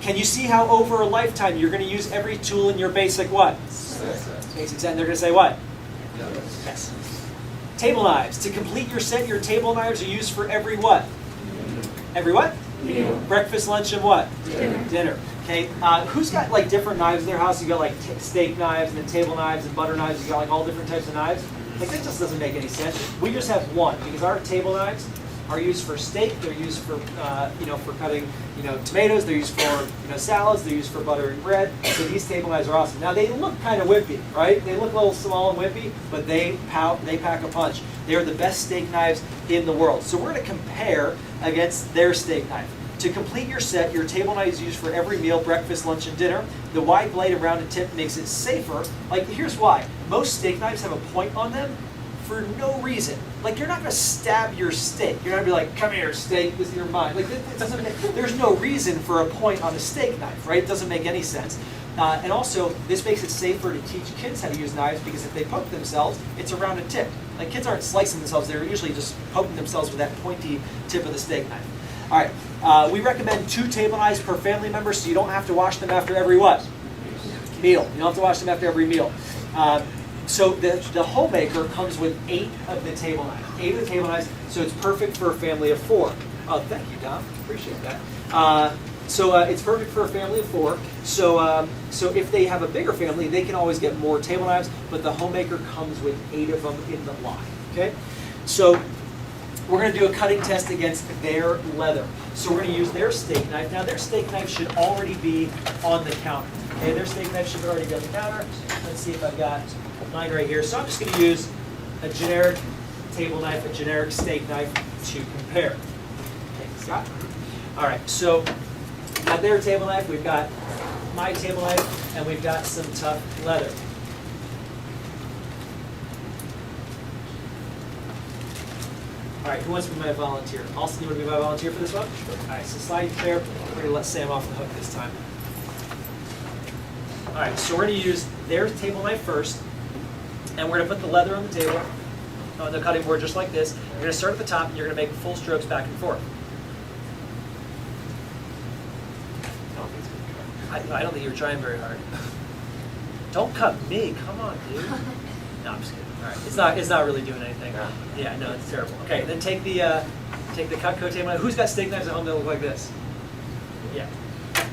Can you see how over a lifetime you're going to use every tool in your basic what? Basic set, and they're going to say what? Yes. Table knives. To complete your set, your table knives are used for every what? Every what? Meal. Breakfast, lunch, and what? Dinner. Okay. Who's got like different knives in their house? You got like steak knives and then table knives and butter knives. You got like all different types of knives. Like that just doesn't make any sense. We just have one because our table knives are used for steak. They're used for for cutting tomatoes. They're used for salads. They're used for buttering bread. So these table knives are awesome. Now they look kind of wimpy, right? They look a little small and wimpy, but they pack a punch. They are the best steak knives in the world. So we're going to compare against their steak knife. To complete your set, your table knife is used for every meal, breakfast, lunch, and dinner. The wide blade and rounded tip makes it safer. Like, here's why. Most steak knives have a point on them for no reason. Like, you're not going to stab your steak. You're not going to be like, come here, steak, this is your mind. Like, there's no reason for a point on a steak knife, right? It doesn't make any sense. And also, this makes it safer to teach kids how to use knives because if they poke themselves, it's a rounded tip. Like, kids aren't slicing themselves. They're usually just poking themselves with that pointy tip of the steak knife. All right, we recommend 2 table knives per family member, so you don't have to wash them after every what? Meal. You don't have to wash them after every meal. So the homemaker comes with 8 of the table knives. 8 of the table knives, so it's perfect for a family of 4. Oh, thank you, Dom. Appreciate that. So it's perfect for a family of 4. So if they have a bigger family, they can always get more table knives, but the homemaker comes with 8 of them in the line. Okay, so we're going to do a cutting test against their leather. So we're going to use their steak knife. Now their steak knife should already be on the counter. Okay, their steak knife should already be on the counter. Let's see if I've got mine right here. So I'm just going to use a generic table knife, a generic steak knife to compare. Okay, Scott? All right, so we've got their table knife, we've got my table knife, and we've got some tough leather. All right, who wants to be my volunteer? Austin, you want to be my volunteer for this one? Sure. All right, so slide your chair. We're going to let Sam off the hook this time. All right, so we're going to use their table knife first, and we're going to put the leather on the table, on the cutting board just like this. You're going to start at the top, and you're going to make full strokes back and forth. I don't think you were trying very hard. Don't cut me, come on, dude. No, I'm just kidding. All right, it's not really doing anything. Yeah, no, it's terrible. Okay, then take the Cutco table knife. Who's got steak knives at home that look like this? Yeah,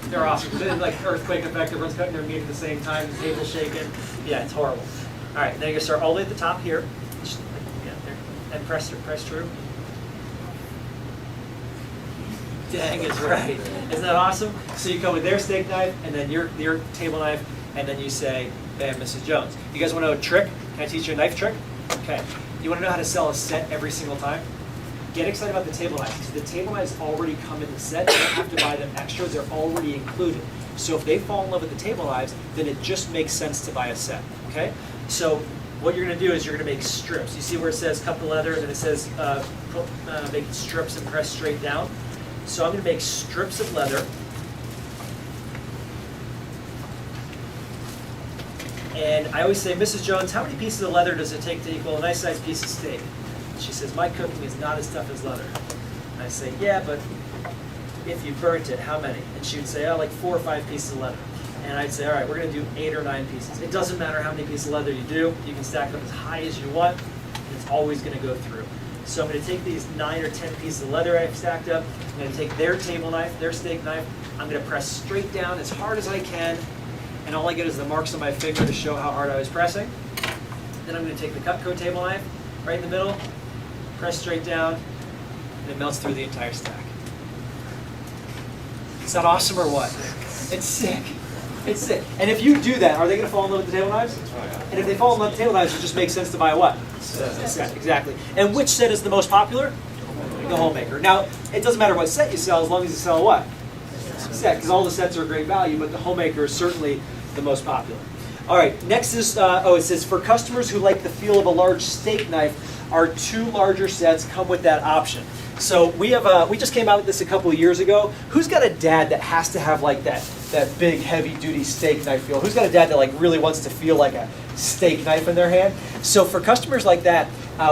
they're awesome. They're like earthquake effect. Everyone's cutting their meat at the same time. The table's shaking. Yeah, it's horrible. All right, then you're gonna start all the way at the top here. Yeah, there, and press true. Dang, it's right. Isn't that awesome? So you come with their steak knife and then your table knife, and then you say, "Bam, Mrs. Jones." You guys want to know a trick? Can I teach you a knife trick? Okay. You want to know how to sell a set every single time? Get excited about the table knives because the table knives already come in the set. You don't have to buy them extra. They're already included. So if they fall in love with the table knives, then it just makes sense to buy a set. Okay? So what you're going to do is you're going to make strips. You see where it says cut the leather and then it says make strips and press straight down? So I'm going to make strips of leather. And I always say, Mrs. Jones, how many pieces of leather does it take to equal a nice sized piece of steak? And she says, my cooking is not as tough as leather. And I say, yeah, but if you burnt it, how many? And she would say, oh, like 4 or 5 pieces of leather. And I'd say, all right, we're going to do 8 or 9 pieces. It doesn't matter how many pieces of leather you do. You can stack them as high as you want. And it's always going to go through. So I'm going to take these 9 or 10 pieces of leather I've stacked up. I'm going to take their table knife, their steak knife. I'm going to press straight down as hard as I can. And all I get is the marks on my finger to show how hard I was pressing. Then I'm going to take the Cutco table knife, right in the middle, press straight down, and it melts through the entire stack. Is that awesome or what? It's sick. It's sick. And if you do that, are they going to fall in love with the table knives? And if they fall in love with the table knives, it just makes sense to buy a what? Set. Exactly. And which set is the most popular? The homemaker. Now, it doesn't matter what set you sell as long as you sell a what? Set, because all the sets are a great value, but the homemaker is certainly the most popular. All right, next is, it says, for customers who like the feel of a large steak knife, our 2 larger sets come with that option. So we just came out with this a couple of years ago. Who's got a dad that has to have like that big heavy duty steak knife feel? Who's got a dad that like really wants to feel like a steak knife in their hand? So for customers like that,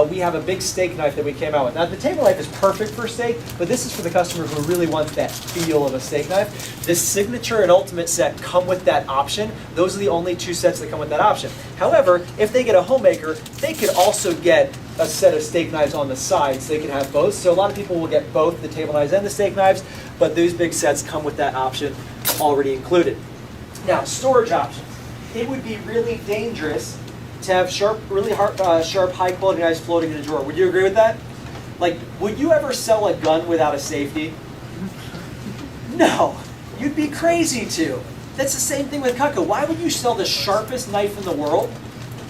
we have a big steak knife that we came out with. Now the table knife is perfect for steak, but this is for the customer who really wants that feel of a steak knife. This Signature and Ultimate set come with that option. Those are the only two sets that come with that option. However, if they get a homemaker, they could also get a set of steak knives on the side, so they can have both. So a lot of people will get both the table knives and the steak knives, but these big sets come with that option already included. Now, storage options. It would be really dangerous to have sharp, high quality knives floating in a drawer. Would you agree with that? Like, would you ever sell a gun without a safety? No, you'd be crazy to. That's the same thing with Cutco. Why would you sell the sharpest knife in the world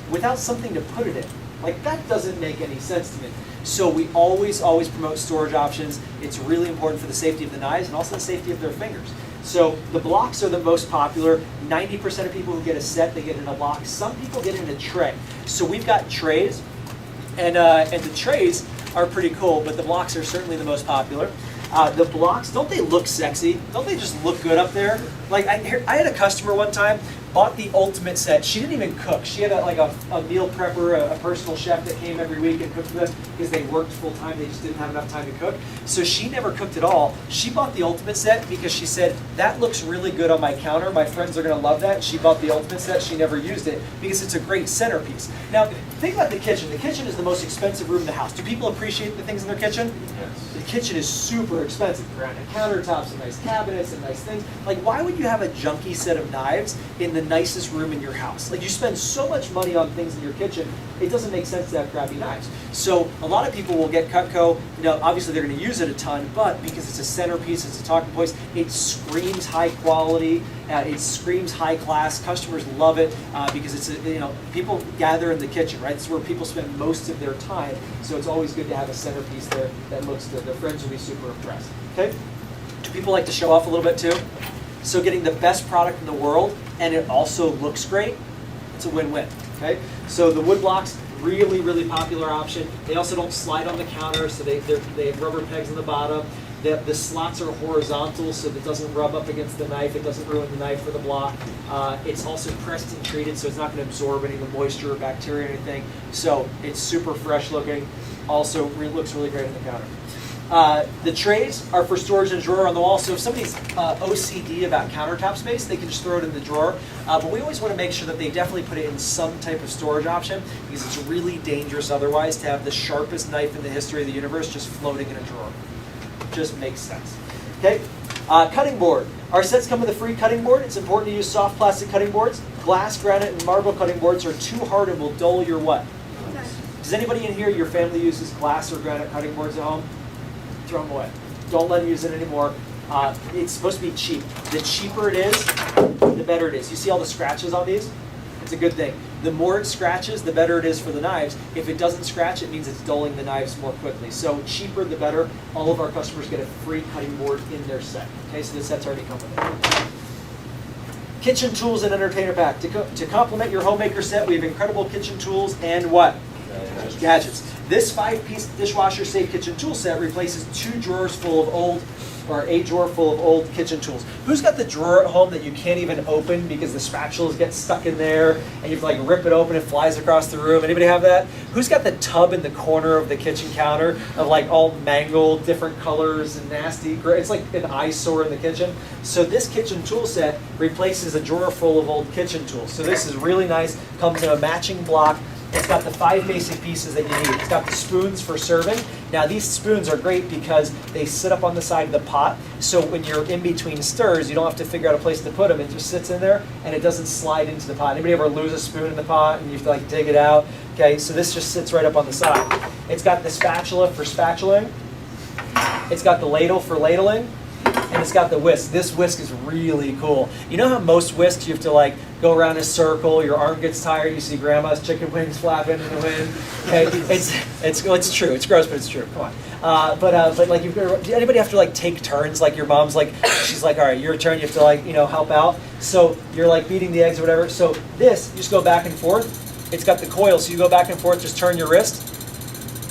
without something to put it in? Like, that doesn't make any sense to me. So we always promote storage options. It's really important for the safety of the knives and also the safety of their fingers. So the blocks are the most popular. 90% of people who get a set, they get in a block. Some people get in a tray. So we've got trays, and the trays are pretty cool, but the blocks are certainly the most popular. The blocks, don't they look sexy? Don't they just look good up there? Like, I had a customer one time, bought the Ultimate set. She didn't even cook. She had a meal prepper, a personal chef that came every week and cooked for them because they worked full time. They just didn't have enough time to cook. So she never cooked at all. She bought the Ultimate set because she said, that looks really good on my counter. My friends are going to love that. She bought the Ultimate set. She never used it because it's a great centerpiece. Now, think about the kitchen. The kitchen is the most expensive room in the house. Do people appreciate the things in their kitchen? Yes. The kitchen is super expensive. Granite countertops and nice cabinets and nice things. Like, why would you have a junky set of knives in the nicest room in your house? Like, you spend so much money on things in your kitchen, it doesn't make sense to have crappy knives. So a lot of people will get Cutco. You know, obviously they're going to use it a ton, but because it's a centerpiece, it's a talking point, it screams high quality, it screams high class. Customers love it because it's people gather in the kitchen, right? It's where people spend most of their time. So it's always good to have a centerpiece there that looks good. Their friends will be super impressed. Okay. Do people like to show off a little bit too? So getting the best product in the world, and it also looks great, it's a win-win, okay? So the wood blocks, really popular option. They also don't slide on the counter, so they have rubber pegs on the bottom. The slots are horizontal, so that it doesn't rub up against the knife. It doesn't ruin the knife or the block. It's also pressed and treated, so it's not going to absorb any of the moisture or bacteria or anything. So it's super fresh looking. Also, looks really great on the counter. The trays are for storage in a drawer on the wall, so if somebody's OCD about countertop space, they can just throw it in the drawer. But we always want to make sure that they definitely put it in some type of storage option, because it's really dangerous otherwise to have the sharpest knife in the history of the universe just floating in a drawer. Just makes sense. Okay, cutting board. Our sets come with a free cutting board. It's important to use soft plastic cutting boards. Glass, granite, and marble cutting boards are too hard and will dull your what? Does anybody in here, your family uses glass or granite cutting boards at home? Throw them away. Don't let them use it anymore. It's supposed to be cheap. The cheaper it is, the better it is. You see all the scratches on these? It's a good thing. The more it scratches, the better it is for the knives. If it doesn't scratch, it means it's dulling the knives more quickly. So cheaper, the better. All of our customers get a free cutting board in their set. Okay, so the set's already come with it. Kitchen tools and entertainer pack. To complement your homemaker set, we have incredible kitchen tools and what? Gadgets. This 5-piece dishwasher safe kitchen tool set replaces 2 drawers full of old, or a drawer full of old kitchen tools. Who's got the drawer at home that you can't even open because the spatulas get stuck in there and you have to like rip it open, it flies across the room? Anybody have that? Who's got the tub in the corner of the kitchen counter of like all mangled, different colors and nasty? It's like an eyesore in the kitchen. So this kitchen tool set replaces a drawer full of old kitchen tools. So this is really nice, comes in a matching block. It's got the 5 basic pieces that you need. It's got the spoons for serving. Now these spoons are great because they sit up on the side of the pot. So when you're in between stirs, you don't have to figure out a place to put them. It just sits in there and it doesn't slide into the pot. Anybody ever lose a spoon in the pot and you have to like dig it out? Okay, so this just sits right up on the side. It's got the spatula for spatulaing. It's got the ladle for ladling. And it's got the whisk. This whisk is really cool. You know how most whisks you have to like go around a circle, your arm gets tired, you see grandma's chicken wings flapping in the wind. Okay, it's true. It's gross, but it's true. Come on. But like, anybody have to like take turns? Like your mom's like, she's like, all right, your turn. You have to like help out. So you're like beating the eggs or whatever. So this, you just go back and forth. It's got the coil, so you go back and forth. Just turn your wrist.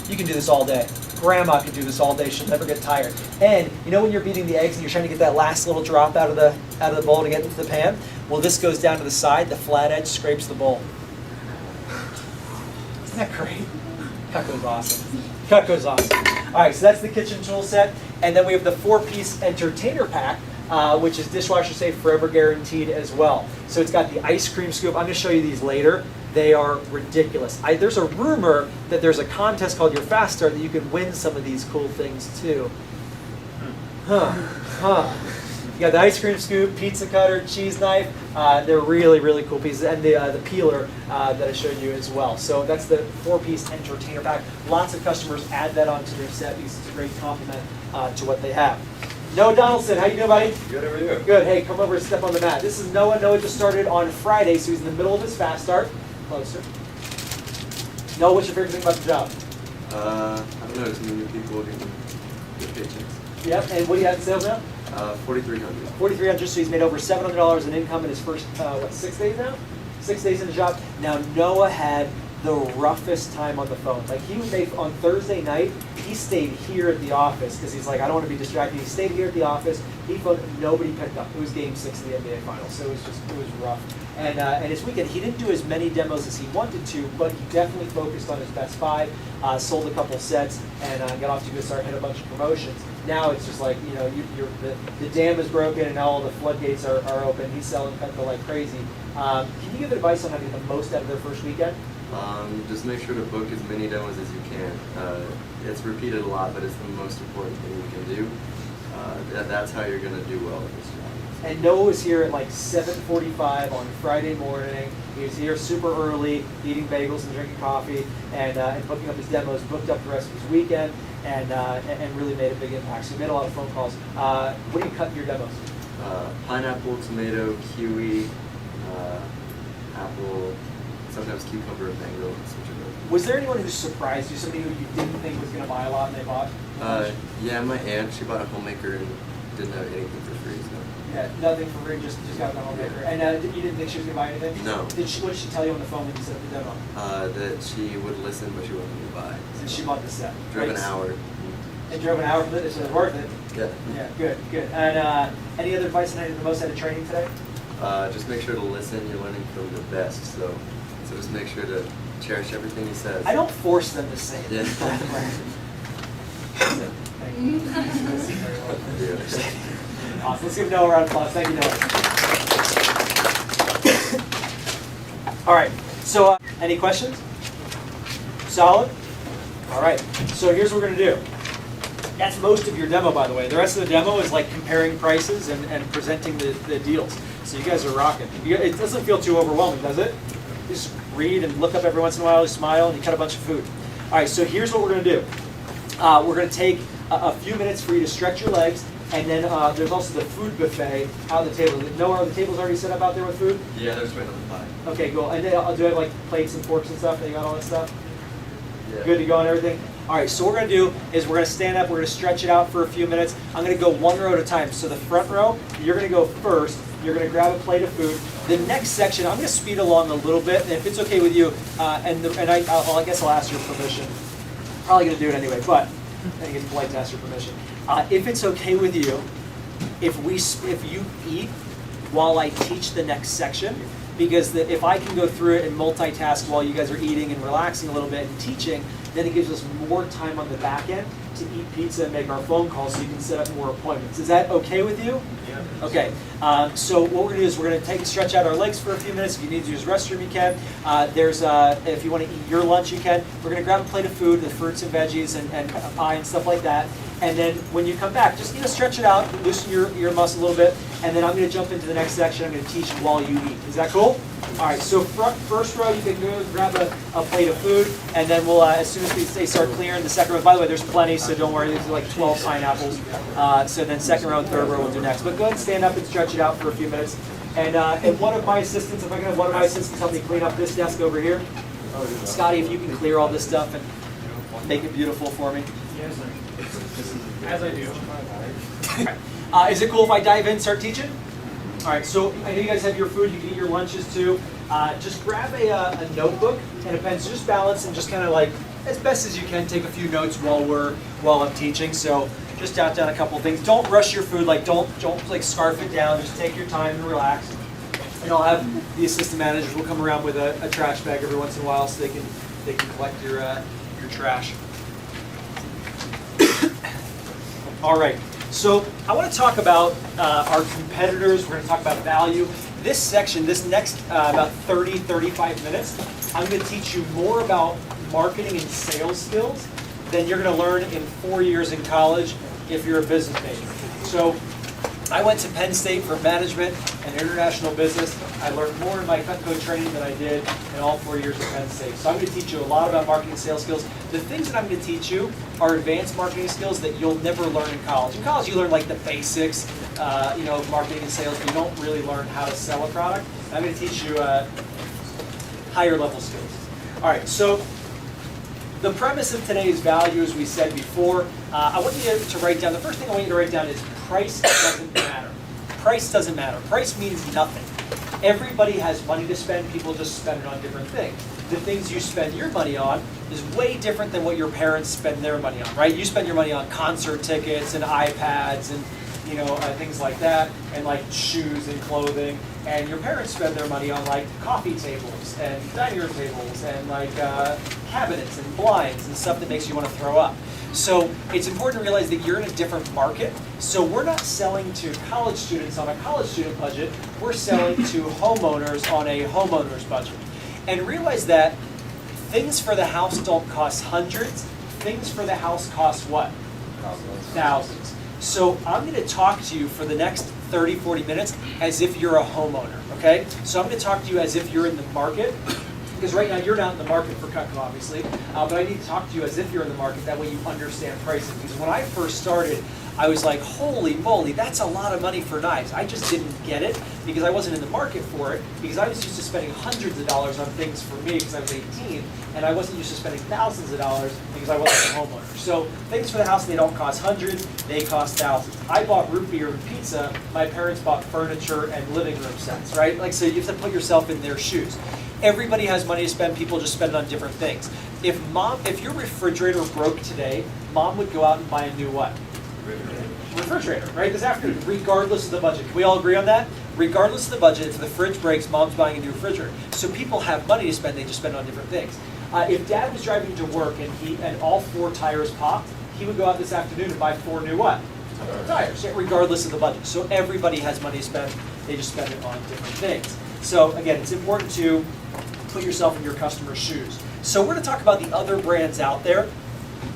You can do this all day. Grandma can do this all day. She'll never get tired. And you know when you're beating the eggs and you're trying to get that last little drop out of the bowl to get into the pan? Well, this goes down to the side. The flat edge scrapes the bowl. Isn't that great? Cutco's awesome. Cutco's awesome. All right, so that's the kitchen tool set. And then we have the 4-piece entertainer pack, which is dishwasher safe, forever guaranteed as well. So it's got the ice cream scoop. I'm going to show you these later. They are ridiculous. There's a rumor that there's a contest called Your Fast Start that you can win some of these cool things too. You got the ice cream scoop, pizza cutter, cheese knife. They're really, really cool pieces. And the peeler that I showed you as well. So that's the 4-piece entertainer pack. Lots of customers add that onto their set because it's a great compliment to what they have. Noah Donaldson, how you doing, buddy? Good, how are you? Good. Hey, come over and step on the mat. This is Noah. Noah just started on Friday, so he's in the middle of his fast start. Closer. Noah, what's your favorite thing about the job? I don't know, just meeting people getting good paychecks. Yep. And what do you have in sales now? 4,300. 4,300. So he's made over $700 in income in his first 6 days now? 6 days in the job. Now Noah had the roughest time on the phone. Like he would make on Thursday night, he stayed here at the office because he's like, I don't want to be distracted. He stayed here at the office. He phoned, nobody picked up. It was Game 6 of the NBA Finals, so it was rough. And his weekend, he didn't do as many demos as he wanted to, but he definitely focused on his best 5, sold a couple sets, and got off to a good start, hit a bunch of promotions. Now it's just like, you know, the dam is broken and now all the floodgates are open. He's selling Cutco like crazy. Can you give advice on how to get the most out of their first weekend? Just make sure to book as many demos as you can. It's repeated a lot, but it's the most important thing you can do. That's how you're going to do well in this job. And Noah was here at like 7:45 on Friday morning. He was here super early, eating bagels and drinking coffee, and booking up his demos, booked up the rest of his weekend, and really made a big impact. So he made a lot of phone calls. What do you cut in your demos? Pineapple, tomato, kiwi, apple, sometimes cucumber and mango. Was there anyone who surprised you? Somebody who you didn't think was going to buy a lot and they bought? Yeah, my aunt, she bought a homemaker and didn't have anything for free. So. Yeah, nothing for free, just got the homemaker. And you didn't think she was going to buy anything? No. What did she tell you on the phone when you set up the demo? That she would listen, but she wasn't going to buy. And she bought the set. Drove an hour. And drove an hour for this, so it was worth it. Yeah. Yeah, good. And any other advice on the most out of training today? Just make sure to listen. You're learning from the best, so just make sure to cherish everything he says. I don't force them to say it. Yeah. Thank you. Awesome. Let's give Noah a round of applause. Thank you, Noah. All right. So, any questions? Solid? All right. So here's what we're going to do. That's most of your demo, by the way. The rest of the demo is like comparing prices and presenting the deals. So you guys are rocking. It doesn't feel too overwhelming, does it? You just read and look up every once in a while, you smile, and you cut a bunch of food. All right, so here's what we're going to do. We're going to take a few minutes for you to stretch your legs, and then there's also the food buffet out on the table. Noah, are the tables already set up out there with food? Yeah, they're just waiting on the pie. Okay, cool. And then do I have like plates and forks and stuff? You got all that stuff? Yeah. Good to go and everything? All right, so what we're going to do is we're going to stand up, we're going to stretch it out for a few minutes. I'm going to go one row at a time. So the front row, you're going to go first. You're going to grab a plate of food. The next section, I'm going to speed along a little bit, and if it's okay with you, I guess I'll ask your permission. Probably going to do it anyway, but I think it's polite to ask your permission. If it's okay with you, if you eat while I teach the next section, because if I can go through it and multitask while you guys are eating and relaxing a little bit and teaching, then it gives us more time on the back end to eat pizza and make our phone calls so you can set up more appointments. Is that okay with you? Yeah. Okay. So what we're going to do is we're going to stretch out our legs for a few minutes. If you need to use the restroom, you can. If you want to eat your lunch, you can. We're going to grab a plate of food, the fruits and veggies and pie and stuff like that. And then when you come back, just stretch it out, loosen your muscle a little bit, and then I'm going to jump into the next section. I'm going to teach while you eat. Is that cool? All right, so first row, you can go grab a plate of food, and then we'll, as soon as they start clearing, the second row, by the way, there's plenty, so don't worry, there's like 12 pineapples. So then second row and third row we'll do next. But go ahead and stand up and stretch it out for a few minutes. And one of my assistants, if I can have one of my assistants help me clean up this desk over here. Scotty, if you can clear all this stuff and make it beautiful for me. Yes, sir. As I do. Is it cool if I dive in and start teaching? All right, so I know you guys have your food. You can eat your lunches too. just grab a notebook and a pen. So just balance and just kind of like, as best as you can, take a few notes while I'm teaching. So just jot down a couple of things. Don't rush your food. Like don't like scarf it down. Just take your time and relax. And I'll have the assistant managers will come around with a trash bag every once in a while so they can collect your trash. All right. So I want to talk about our competitors. We're going to talk about value. This section, this next about 35 minutes, I'm going to teach you more about marketing and sales skills than you're going to learn in 4 years in college if you're a business major. So I went to Penn State for management and international business. I learned more in my Cutco training than I did in all 4 years at Penn State. So I'm going to teach you a lot about marketing and sales skills. The things that I'm going to teach you are advanced marketing skills that you'll never learn in college. In college, you learn like the basics, of marketing and sales, but you don't really learn how to sell a product. And I'm going to teach you higher level skills. All right, so the premise of today's value, as we said before, I want you to write down, the first thing I want you to write down is price doesn't matter. Price doesn't matter. Price means nothing. Everybody has money to spend. People just spend it on different things. The things you spend your money on is way different than what your parents spend their money on, right? You spend your money on concert tickets and iPads and things like that, and like shoes and clothing. And your parents spend their money on like coffee tables and dining room tables and like cabinets and blinds and stuff that makes you want to throw up. So it's important to realize that you're in a different market. So we're not selling to college students on a college student budget. We're selling to homeowners on a homeowner's budget. And realize that things for the house don't cost hundreds. Things for the house cost what? Thousands. So I'm going to talk to you for the next 30, 40 minutes as if you're a homeowner, okay? So I'm going to talk to you as if you're in the market, because right now you're not in the market for Cutco, obviously, but I need to talk to you as if you're in the market. That way you understand pricing. Because when I first started, I was like, holy moly, that's a lot of money for knives. I just didn't get it because I wasn't in the market for it, because I was used to spending hundreds of dollars on things for me because I was 18, and I wasn't used to spending thousands of dollars because I wasn't a homeowner. So things for the house, they don't cost hundreds, they cost thousands. I bought root beer and pizza. My parents bought furniture and living room sets, right? Like, so you have to put yourself in their shoes. Everybody has money to spend. People just spend it on different things. If your refrigerator broke today, mom would go out and buy a new what? Refrigerator, right? This afternoon, regardless of the budget. Can we all agree on that? Regardless of the budget, if the fridge breaks, mom's buying a new refrigerator. So people have money to spend, they just spend it on different things. If dad was driving to work and all 4 tires popped, he would go out this afternoon and buy 4 new what? Tires, regardless of the budget. So everybody has money to spend, they just spend it on different things. So again, it's important to put yourself in your customer's shoes. So we're going to talk about the other brands out there.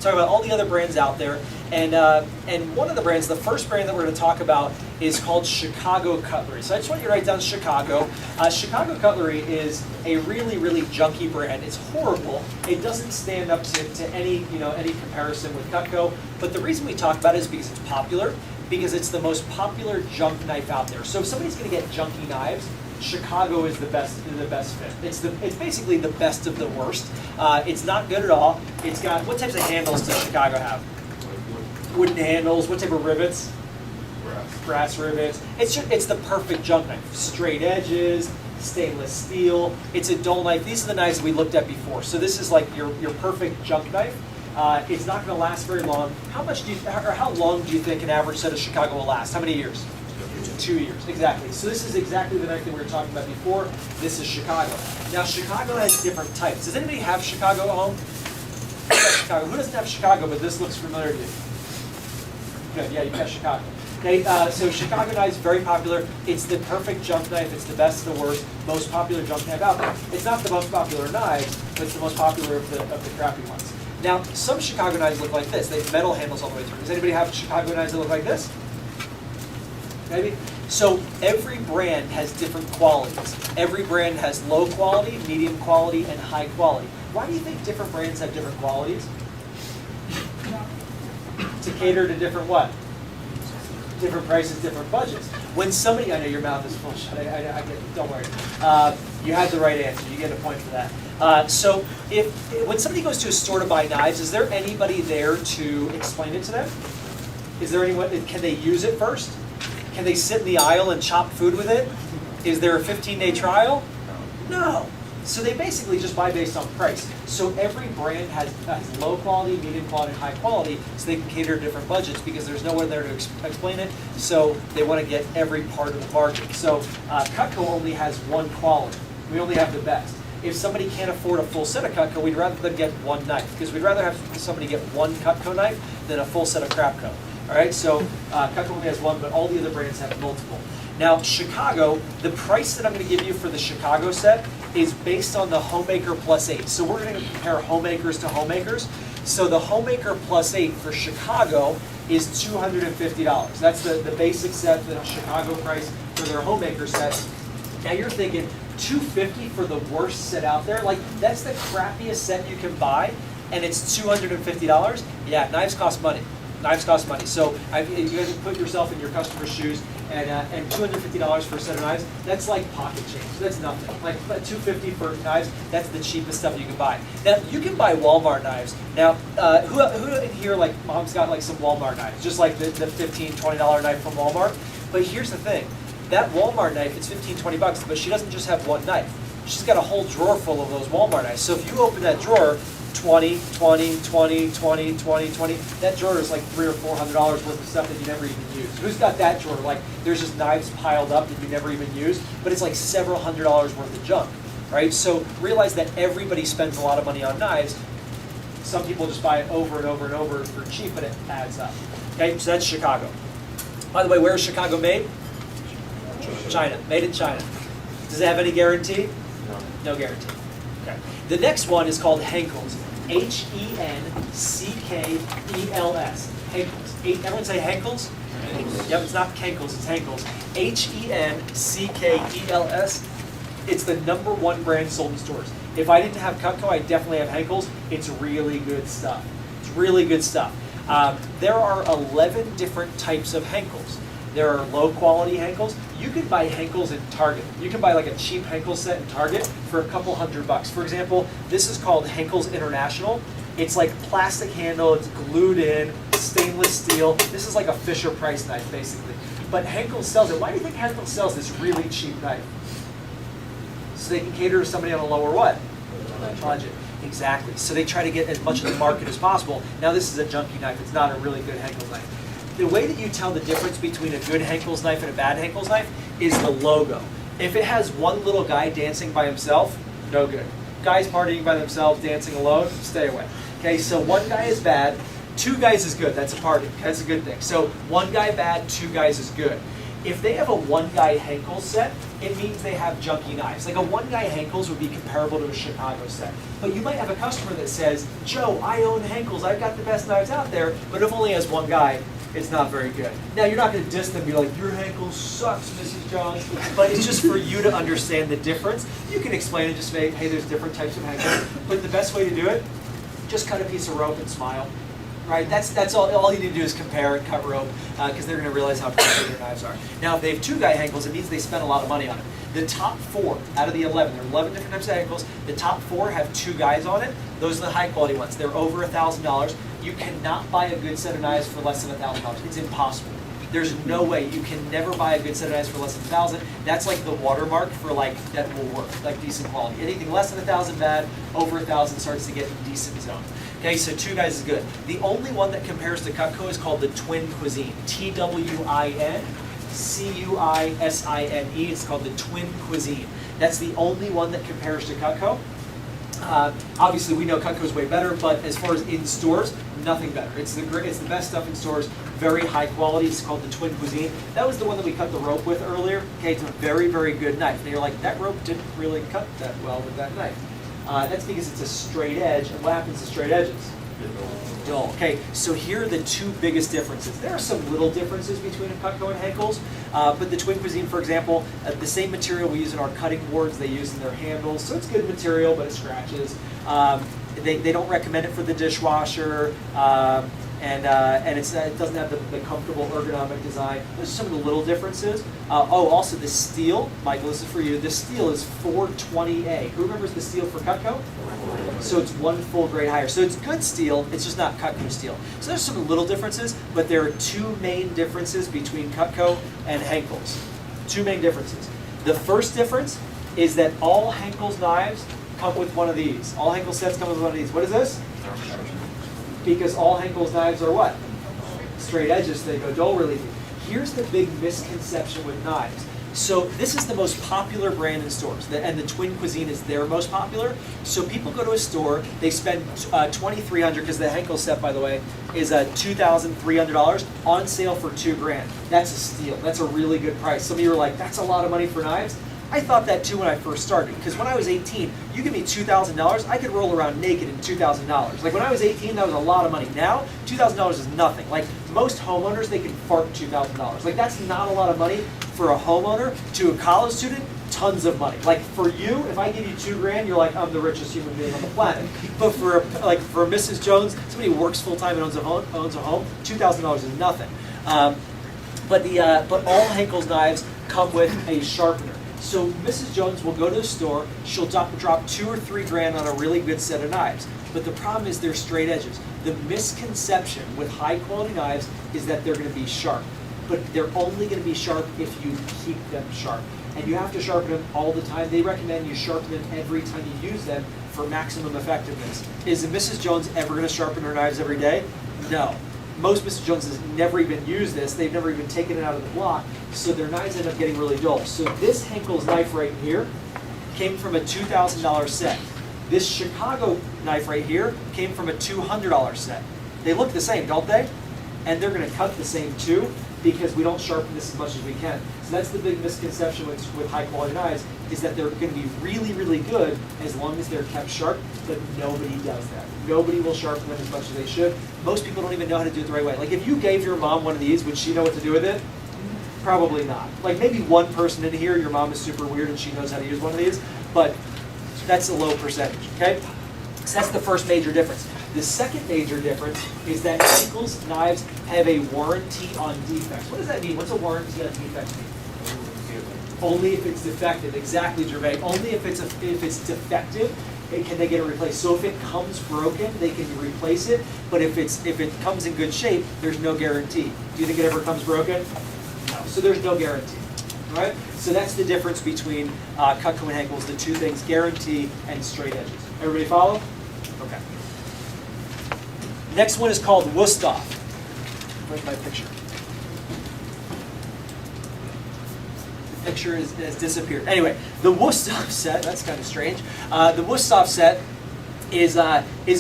Talk about all the other brands out there, and one of the brands, the first brand that we're going to talk about is called Chicago Cutlery. So I just want you to write down Chicago. Chicago Cutlery is a really, really junky brand. It's horrible. It doesn't stand up to any comparison with Cutco. But the reason we talk about it is because it's popular, because it's the most popular junk knife out there. So if somebody's going to get junky knives, Chicago is the best fit. It's basically the best of the worst. It's not good at all. It's got, what types of handles does Chicago have? Wooden handles. What type of rivets? Brass rivets. It's the perfect junk knife. Straight edges, stainless steel. It's a dull knife. These are the knives that we looked at before. So this is like your perfect junk knife. It's not going to last very long. How long do you think an average set of Chicago will last? How many years? 2 years, exactly. So this is exactly the knife that we were talking about before. This is Chicago. Now Chicago has different types. Does anybody have Chicago at home? Chicago. Who doesn't have Chicago, but this looks familiar to you? Good, yeah, you got Chicago. Okay, so Chicago knife is very popular. It's the perfect junk knife. It's the best of the worst, most popular junk knife out there. It's not the most popular knife, but it's the most popular of the crappy ones. Now, some Chicago knives look like this. They have metal handles all the way through. Does anybody have Chicago knives that look like this? Maybe? So every brand has different qualities. Every brand has low quality, medium quality, and high quality. Why do you think different brands have different qualities? To cater to different what? Different prices, different budgets. When somebody, I know your mouth is full shut, I get it, don't worry. You had the right answer, you get a point for that. So when somebody goes to a store to buy knives, is there anybody there to explain it to them? Is there anyone, can they use it first? Can they sit in the aisle and chop food with it? Is there a 15-day trial? No. So they basically just buy based on price. So every brand has low quality, medium quality, and high quality, so they can cater to different budgets because there's no one there to explain it. So they want to get every part of the market. So Cutco only has one quality. We only have the best. If somebody can't afford a full set of Cutco, we'd rather them get one knife because we'd rather have somebody get one Cutco knife than a full set of Crapco. All right, so Cutco only has one, but all the other brands have multiple. Now, Chicago, the price that I'm going to give you for the Chicago set is based on the Homemaker Plus 8. So we're going to compare homemakers to homemakers. So the Homemaker Plus 8 for Chicago is $250. That's the basic set, the Chicago price for their homemaker sets. Now you're thinking, $250 for the worst set out there? Like, that's the crappiest set you can buy, and it's $250? Yeah, knives cost money. Knives cost money. So you guys can put yourself in your customer's shoes, and $250 for a set of knives, that's like pocket change. That's nothing. Like $250 for knives, that's the cheapest stuff you can buy. Now, you can buy Walmart knives. Now, who in here, like, mom's got like some Walmart knives, just like the $15, $20 knife from Walmart? But here's the thing. That Walmart knife, it's $15, $20, but she doesn't just have one knife. She's got a whole drawer full of those Walmart knives. So if you open that drawer, 20, 20, 20, 20, 20, 20, that drawer is like $300 or $400 worth of stuff that you never even use. Who's got that drawer? Like, there's just knives piled up that you never even use, but it's like several $100s worth of junk, right? So realize that everybody spends a lot of money on knives. Some people just buy it over and over and over for cheap, but it adds up. Okay, so that's Chicago. By the way, where is Chicago made? China. Made in China. Does it have any guarantee? No. No guarantee. Okay. The next one is called Henckels. H-E-N-C-K-E-L-S. Henckels. Everyone say Henckels? Yep, it's not Kenkels, it's Henckels. H-E-N-C-K-E-L-S. It's the #1 brand sold in stores. If I didn't have Cutco, I'd definitely have Henckels. It's really good stuff. It's really good stuff. There are 11 different types of Henckels. There are low quality Henckels. You can buy Henckels in Target. You can buy like a cheap Henkel set in Target for a couple $100. For example, this is called Henckels International. It's like plastic handle, it's glued in, stainless steel. This is like a Fisher Price knife, basically. But Henckels sells it. Why do you think Henckels sells this really cheap knife? So they can cater to somebody on a lower what? Budget. Exactly. So they try to get as much of the market as possible. Now this is a junky knife. It's not a really good Henckels knife. The way that you tell the difference between a good Henckels knife and a bad Henckels knife is the logo. If it has one little guy dancing by himself, no good. Guys partying by themselves, dancing alone, stay away. Okay, so one guy is bad, two guys is good. That's a party. That's a good thing. So one guy bad, two guys is good. If they have a one-guy Henckels set, it means they have junky knives. Like a one-guy Henckels would be comparable to a Chicago set. But you might have a customer that says, Joe, I own Henckels. I've got the best knives out there. But if only has one guy, it's not very good. Now, you're not going to diss them and be like, your Henckels sucks, Mrs. Johns. But it's just for you to understand the difference. You can explain it, just say, hey, there's different types of Henckels. But the best way to do it, just cut a piece of rope and smile. Right? That's all you need to do is compare and cut rope because they're going to realize how crappy their knives are. Now, if they have two-guy Henckels, it means they spend a lot of money on it. The top 4 out of the 11, there are 11 different types of Henckels. The top 4 have 2 guys on it. Those are the high-quality ones. They're over $1,000. You cannot buy a good set of knives for less than $1,000. It's impossible. There's no way. You can never buy a good set of knives for less than $1,000. That's like the watermark for like that will work, like decent quality. Anything less than $1,000 bad, over $1,000 starts to get in decent zone. Okay, so 2 guys is good. The only one that compares to Cutco is called the Twin Cuisine. T-W-I-N-C-U-I-S-I-N-E. It's called the Twin Cuisine. That's the only one that compares to Cutco. Obviously, we know Cutco is way better, but as far as in stores, nothing better. It's the best stuff in stores. Very high quality. It's called the Twin Cuisine. That was the one that we cut the rope with earlier. Okay, it's a very, very good knife. And you're like, that rope didn't really cut that well with that knife. That's because it's a straight edge, and what happens to straight edges? Dull. Okay, so here are the 2 biggest differences. There are some little differences between a Cutco and Henckels, but the Twin Cuisine, for example, the same material we use in our cutting boards, they use in their handles, so it's good material, but it scratches. They don't recommend it for the dishwasher, and it doesn't have the comfortable ergonomic design. Those are some of the little differences. Also the steel, Michael, this is for you. The steel is 420A. Who remembers the steel for Cutco? So it's 1 full grade higher. So it's good steel, it's just not Cutco steel. So there's some little differences, but there are 2 main differences between Cutco and Henckels. 2 main differences. The first difference is that all Henkel's knives come with one of these. All Henkel sets come with one of these. What is this? Because all Henkel's knives are what? Straight edges, so they go dull relief. Here's the big misconception with knives. So this is the most popular brand in stores, and the Twin Cuisine is their most popular. So people go to a store, they spend $2,300, because the Henkel set, by the way, is $2,300 on sale for $2,000. That's a steal. That's a really good price. Some of you are like, that's a lot of money for knives. I thought that too when I first started, because when I was 18, you give me $2,000, I could roll around naked in $2,000. Like when I was 18, that was a lot of money. Now, $2,000 is nothing. Like most homeowners, they can fart $2,000. Like that's not a lot of money for a homeowner. To a college student, tons of money. Like for you, if I give you $2,000, you're like, I'm the richest human being on the planet. But for Mrs. Jones, somebody who works full time and owns a home, $2,000 is nothing. But all Henkel's knives come with a sharpener. So Mrs. Jones will go to the store, she'll drop $2 or $3,000 on a really good set of knives. But the problem is they're straight edges. The misconception with high quality knives is that they're going to be sharp. But they're only going to be sharp if you keep them sharp. And you have to sharpen them all the time. They recommend you sharpen them every time you use them for maximum effectiveness. Is Mrs. Jones ever going to sharpen her knives every day? No. Most Mrs. Joneses never even use this. They've never even taken it out of the block, so their knives end up getting really dull. So this Henkel's knife right here came from a $2,000 set. This Chicago knife right here came from a $200 set. They look the same, don't they? And they're going to cut the same too, because we don't sharpen this as much as we can. So that's the big misconception with high quality knives, is that they're going to be really, really good as long as they're kept sharp, but nobody does that. Nobody will sharpen them as much as they should. Most people don't even know how to do it the right way. Like if you gave your mom one of these, would she know what to do with it? Probably not. Like maybe one person in here, your mom is super weird and she knows how to use one of these, but that's a low percentage, okay? So that's the first major difference. The second major difference is that Henkel's knives have a warranty on defects. What does that mean? What's a warranty on defects mean? Only if it's defective. Exactly, Gervais. Only if it's defective, can they get it replaced. So if it comes broken, they can replace it. But if it comes in good shape, there's no guarantee. Do you think it ever comes broken? No. So there's no guarantee. All right? So that's the difference between Cutco and Henkel's. The two things: guarantee and straight edges. Everybody follow? Okay. Next one is called Wusthof. Where's my picture? The picture has disappeared. Anyway, the Wusthof set, that's kind of strange. The Wusthof set is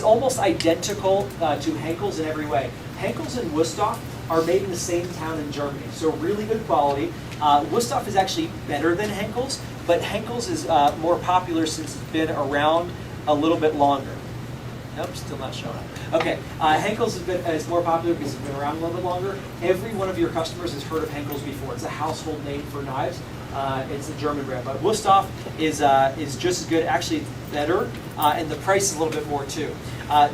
almost identical to Henkel's in every way. Henkel's and Wusthof are made in the same town in Germany, so really good quality. Wusthof is actually better than Henkel's, but Henkel's is more popular since it's been around a little bit longer. Nope, still not showing up. Okay, Henkel's is more popular because it's been around a little bit longer. Every one of your customers has heard of Henkel's before. It's a household name for knives. It's a German brand, but Wusthof is just as good. Actually, it's better, and the price is a little bit more too.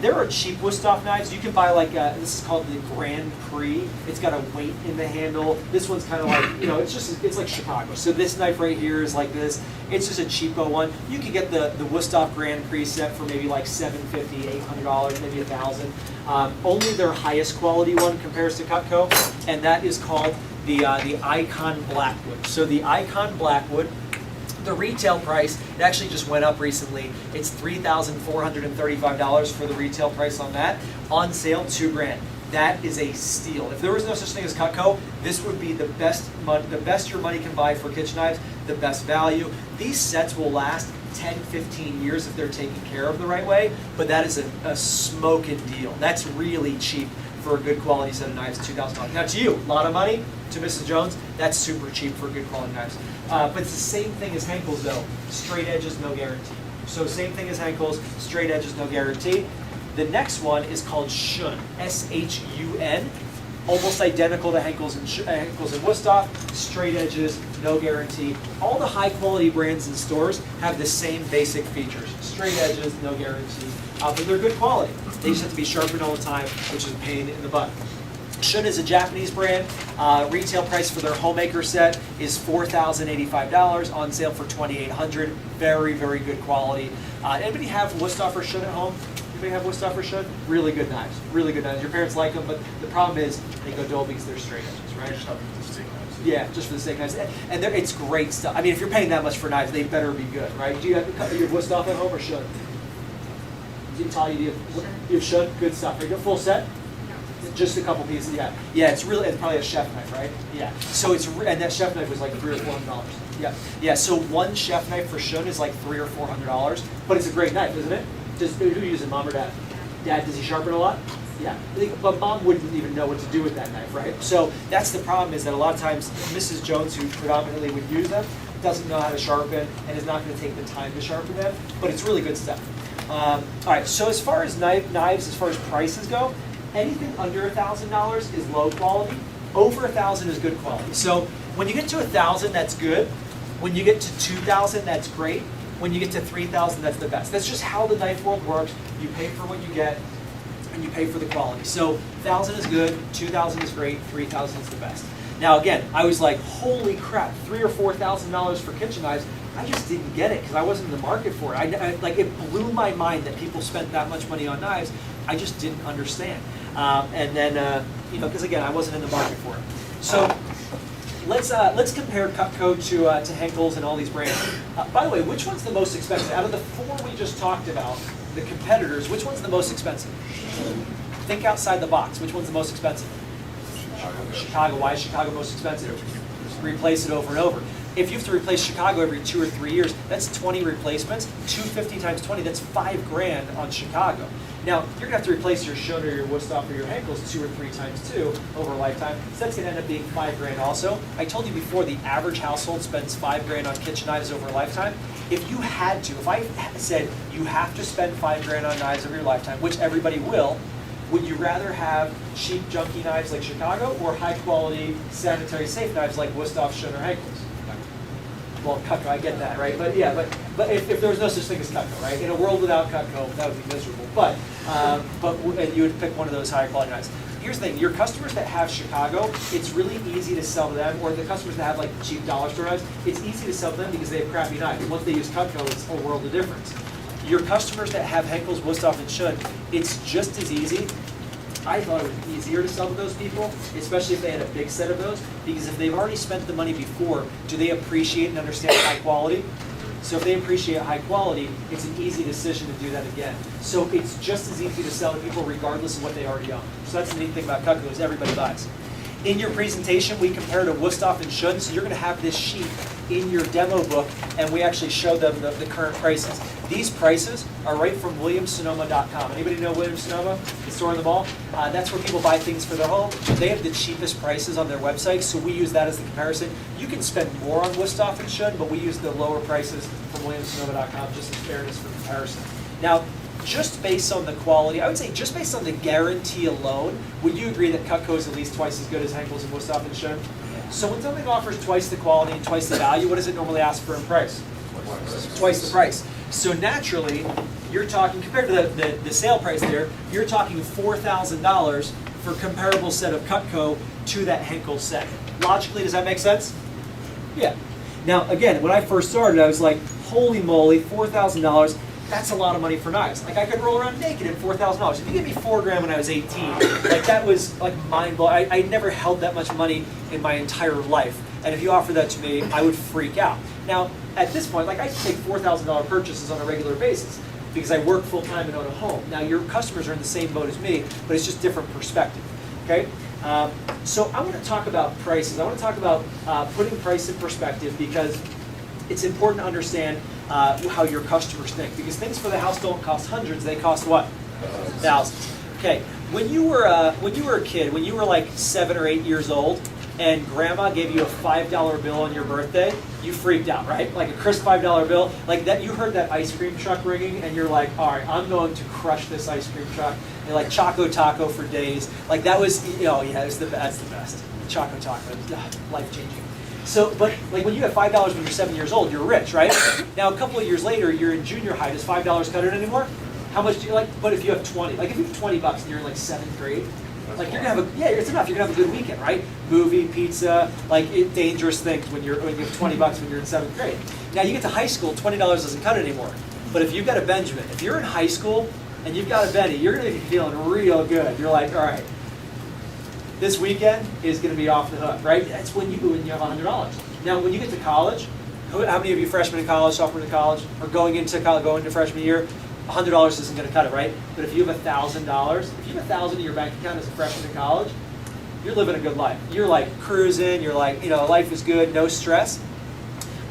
There are cheap Wusthof knives. You can buy like this is called the Grand Prix. It's got a weight in the handle. This one's kind of like, it's like Chicago. So this knife right here is like this. It's just a cheapo one. You can get the Wusthof Grand Prix set for maybe like $750, $800, maybe $1,000. Only their highest quality one compares to Cutco, and that is called the Icon Blackwood. So the Icon Blackwood, the retail price, it actually just went up recently. It's $3,435 for the retail price on that. On sale, $2,000. That is a steal. If there was no such thing as Cutco, this would be the best your money can buy for kitchen knives, the best value. These sets will last 10, 15 years if they're taken care of the right way, but that is a smoking deal. That's really cheap for a good quality set of knives, $2,000. Now to you, a lot of money. To Mrs. Jones, that's super cheap for good quality knives. But it's the same thing as Henkel's though. Straight edges, no guarantee. So same thing as Henkel's, straight edges, no guarantee. The next one is called Shun, S-H-U-N. Almost identical to Henkel's and Wusthof. Straight edges, no guarantee. All the high quality brands in stores have the same basic features. Straight edges, no guarantee. But they're good quality. They just have to be sharpened all the time, which is a pain in the butt. Shun is a Japanese brand. Retail price for their homemaker set is $4,085, on sale for $2,800. Very, very good quality. Anybody have Wusthof or Shun at home? Anybody have Wusthof or Shun? Really good knives. Really good knives. Your parents like them, but the problem is they go dull because they're straight edges, right? Yeah, just for the steak knives, and it's great stuff. I mean, if you're paying that much for knives, they better be good, right? Do you have your Wusthof at home or Shun? Talia, do you have Shun? Good stuff. Are you full set? Just a couple pieces, yeah. Yeah, it's probably a chef knife, right? Yeah. So and that chef knife was like $300 or $400. Yeah. Yeah. So one chef knife for Shun is like $300 or $400, but it's a great knife, isn't it? Who uses it, mom or dad? Dad, does he sharpen a lot? Yeah. But mom wouldn't even know what to do with that knife, right? So that's the problem, is that a lot of times Mrs. Jones, who predominantly would use them, doesn't know how to sharpen and is not going to take the time to sharpen them. But it's really good stuff. All right. So as far as knives, as far as prices go, anything under $1,000 is low quality. Over $1,000 is good quality. So when you get to $1,000, that's good. When you get to $2,000, that's great. When you get to $3,000, that's the best. That's just how the knife world works. You pay for what you get, and you pay for the quality. So $1,000 is good, $2,000 is great, $3,000 is the best. Now again, I was like, holy crap, $3,000 or $4,000 for kitchen knives. I just didn't get it because I wasn't in the market for it. Like, it blew my mind that people spent that much money on knives. I just didn't understand. And then, because again, I wasn't in the market for it. So let's compare Cutco to Henkel's and all these brands. By the way, which one's the most expensive? Out of the four we just talked about, the competitors, which one's the most expensive? Think outside the box. Which one's the most expensive? Chicago. Why is Chicago most expensive? Replace it over and over. If you have to replace Chicago every 2 or 3 years, that's 20 replacements. 250 times 20, that's $5,000 on Chicago. Now, you're gonna have to replace your Shun or your Wusthof or your Henkel's 2 or 3 times too over a lifetime. So that's gonna end up being $5,000 also. I told you before, the average household spends $5,000 on kitchen knives over a lifetime. If you had to, if I said you have to spend $5,000 on knives over your lifetime, which everybody will, would you rather have cheap, junky knives like Chicago or high-quality, sanitary, safe knives like Wusthof, Shun, or Henkel's? Well, Cutco, I get that, right? But yeah, but if there was no such thing as Cutco, right? In a world without Cutco, that would be miserable. And you would pick one of those higher quality knives. Here's the thing: your customers that have Chicago, it's really easy to sell to them, or the customers that have like cheap dollar store knives, it's easy to sell to them because they have crappy knives. Once they use Cutco, it's a world of difference. Your customers that have Henkel's, Wusthof, and Shun, it's just as easy. I thought it would be easier to sell to those people, especially if they had a big set of those, because if they've already spent the money before, do they appreciate and understand high quality? So if they appreciate high quality, it's an easy decision to do that again. So it's just as easy to sell to people regardless of what they already own. So that's the neat thing about Cutco, is everybody buys. In your presentation, we compare to Wusthof and Shun, so you're going to have this sheet in your demo book, and we actually show them the current prices. These prices are right from WilliamsSonoma.com. Anybody know Williams-Sonoma, the store in the mall? That's where people buy things for their home. They have the cheapest prices on their website, so we use that as the comparison. You can spend more on Wusthof and Shun, but we use the lower prices from WilliamsSonoma.com just as fairness for comparison. Now, just based on the quality, I would say just based on the guarantee alone, would you agree that Cutco is at least twice as good as Henkel's and Wusthof and Shun? So when something offers twice the quality and twice the value, what does it normally ask for in price? Twice the price. So naturally, you're talking, compared to the sale price there, you're talking $4,000 for comparable set of Cutco to that Henkel set. Logically, does that make sense? Yeah. Now, again, when I first started, I was like, holy moly, $4,000. That's a lot of money for knives. Like, I could roll around naked in $4,000. If you gave me $4,000 when I was 18, like, that was like mind blowing. I never held that much money in my entire life. And if you offer that to me, I would freak out. Now, at this point, like, I can take $4,000 purchases on a regular basis because I work full time and own a home. Now, your customers are in the same boat as me, but it's just different perspective. Okay? So I want to talk about prices. I want to talk about putting price in perspective, because it's important to understand how your customers think, because things for the house don't cost hundreds, they cost what? Thousands. Okay, when you were a kid, when you were like 7 or 8 years old, and grandma gave you a $5 bill on your birthday, you freaked out, right? Like a crisp $5 bill, like that. You heard that ice cream truck ringing, and you're like, all right, I'm going to crush this ice cream truck. And like Choco Taco for days. Like that was, yeah, that's the best. Choco Taco, life changing. So, but like when you have $5 when you're 7 years old, you're rich, right? Now a couple of years later, you're in junior high. Does $5 cut it anymore? How much do you like? But if you have 20, like if you have $20 and you're in like 7th grade, like you're gonna have it's enough. You're gonna have a good weekend, right? Movie, pizza, like dangerous things when you have $20 when you're in 7th grade. Now you get to high school, $20 doesn't cut it anymore. But if you've got a Benjamin, if you're in high school and you've got a Benny, you're gonna be feeling real good. You're like, all right, this weekend is going to be off the hook, right? That's when you have $100. Now, when you get to college, how many of you freshmen in college, sophomore in college, or going into college, going into freshman year, $100 isn't going to cut it, right? But if you have $1,000, if you have $1,000 in your bank account as a freshman in college, you're living a good life. You're like cruising. You're like, life is good, no stress.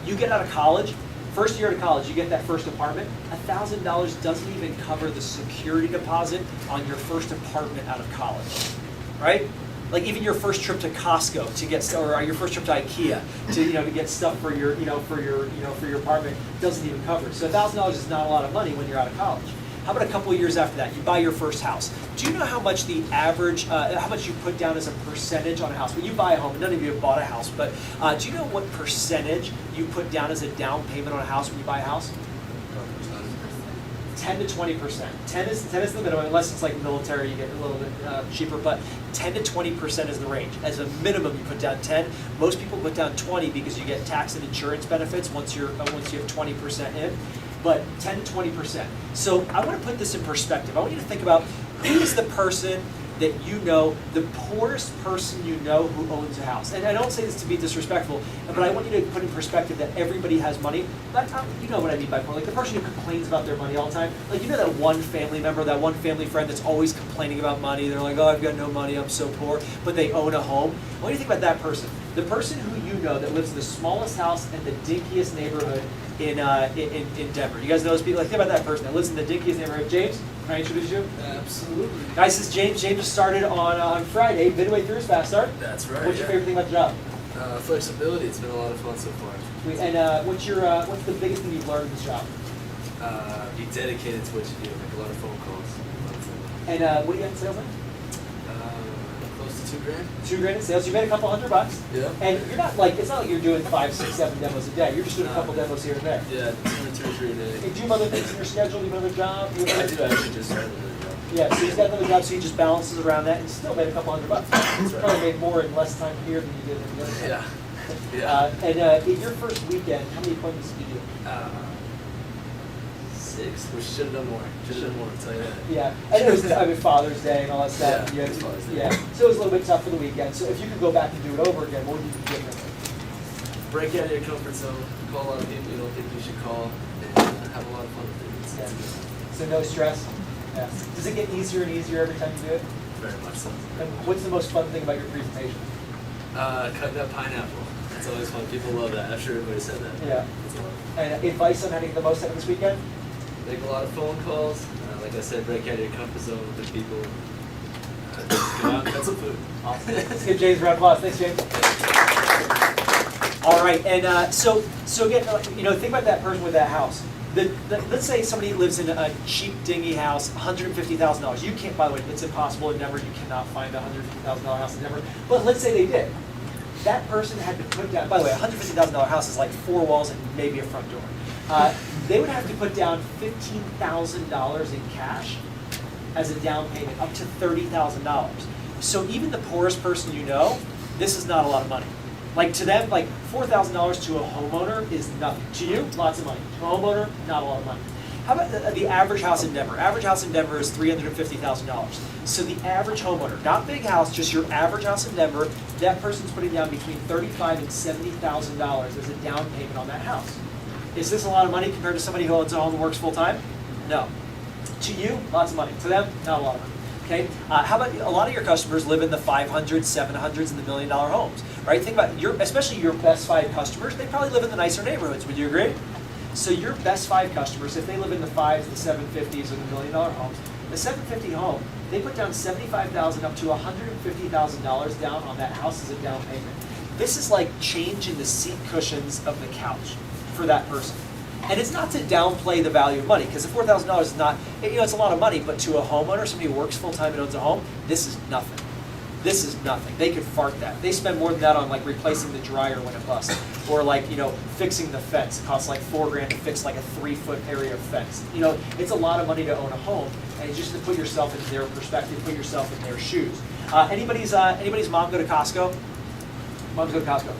You get out of college. First year of college, you get that first apartment. $1,000 doesn't even cover the security deposit on your first apartment out of college, right? Like even your first trip to Costco to get, or your first trip to IKEA to get stuff for your for your apartment doesn't even cover it. So $1,000 is not a lot of money when you're out of college. How about a couple of years after that, you buy your first house? Do you know how much the average, how much you put down as a percentage on a house? When you buy a home, none of you have bought a house, but do you know what percentage you put down as a down payment on a house when you buy a house? 10 to 20%. 10 is the minimum, unless it's like military, you get a little bit cheaper, but 10 to 20% is the range. As a minimum, you put down 10. Most people put down 20 because you get tax and insurance benefits once you have 20% in. But 10 to 20%. So I want to put this in perspective. I want you to think about who is the person that you know, the poorest person you know who owns a house. And I don't say this to be disrespectful, but I want you to put in perspective that everybody has money. But you know what I mean by poor. Like the person who complains about their money all the time. Like that one family member, that one family friend that's always complaining about money. They're like, oh, I've got no money, I'm so poor. But they own a home. What do you think about that person? The person who you know that lives in the smallest house and the dinkiest neighborhood in Denver. You guys know those people? Like, think about that person that lives in the dinkiest neighborhood. James, can I introduce you? Absolutely. Guys, this is James. James just started on Friday, midway through his fast start. That's right. What's your favorite thing about the job? Flexibility. It's been a lot of fun so far. And what's the biggest thing you've learned in this job? Be dedicated to what you do. Make a lot of phone calls. And what do you got in sales? Close to $2,000. $2,000 in sales. You made a couple $100. Yeah. And you're not like, it's not like you're doing 5, 6, 7 demos a day. You're just doing a couple demos here and there. Yeah, 2 or 3 a day. And do you have other things in your schedule? Do you have another job? I do actually just started another job. Yeah, so he's got another job, so he just balances around that and still made a couple $100. He's probably made more in less time here than you did in the other time. Yeah. And in your first weekend, how many appointments did you do? 6, which should have done more. I'll tell you that. Yeah, and it was Father's Day and all that stuff. Yeah, it was Father's Day. Yeah, so it was a little bit tough for the weekend. So if you could go back and do it over again, what would you do differently? Break out of your comfort zone. Call a lot of people you don't think you should call, and have a lot of fun with it. It's good. So no stress? Yeah. Does it get easier and easier every time you do it? Very much so. And what's the most fun thing about your presentation? Cutting up pineapple. That's always fun. People love that. I'm sure everybody said that. Yeah. And advice on how to get the most out of this weekend? Make a lot of phone calls. Like I said, break out of your comfort zone with the people. Go out and get some food. Awesome. Let's give James a round of applause. Thanks, James. All right, and so again, think about that person with that house. Let's say somebody lives in a cheap, dingy house, $150,000. You can't, by the way, it's impossible in Denver. You cannot find a $150,000 house in Denver. But let's say they did. That person had to put down, by the way, a $150,000 house is like 4 walls and maybe a front door. They would have to put down $15,000 in cash as a down payment, up to $30,000. So even the poorest person you know, this is not a lot of money. Like to them, like $4,000 to a homeowner is nothing. To you, lots of money. To a homeowner, not a lot of money. How about the average house in Denver? Average house in Denver is $350,000. So the average homeowner, not big house, just your average house in Denver, that person's putting down between $35,000 and $70,000 as a down payment on that house. Is this a lot of money compared to somebody who owns a home and works full time? No. To you, lots of money. To them, not a lot of money. Okay. How about a lot of your customers live in the 500s, 700s, and the $1 million homes, right? Think about especially your best 5 customers. They probably live in the nicer neighborhoods. Would you agree? So your best 5 customers, if they live in the 5s, the 750s, or the $1 million homes, the 750 home, they put down $75,000 up to $150,000 down on that house as a down payment. This is like changing the seat cushions of the couch for that person. And it's not to downplay the value of money, because the $4,000 is not, it's a lot of money, but to a homeowner, somebody who works full-time and owns a home, this is nothing. This is nothing. They could fart that. They spend more than that on like replacing the dryer when it busts, or like, fixing the fence. It costs like $4,000 to fix like a 3-foot area of fence. It's a lot of money to own a home, and it's just to put yourself in their perspective, put yourself in their shoes. Anybody's mom go to Costco? Moms go to Costco.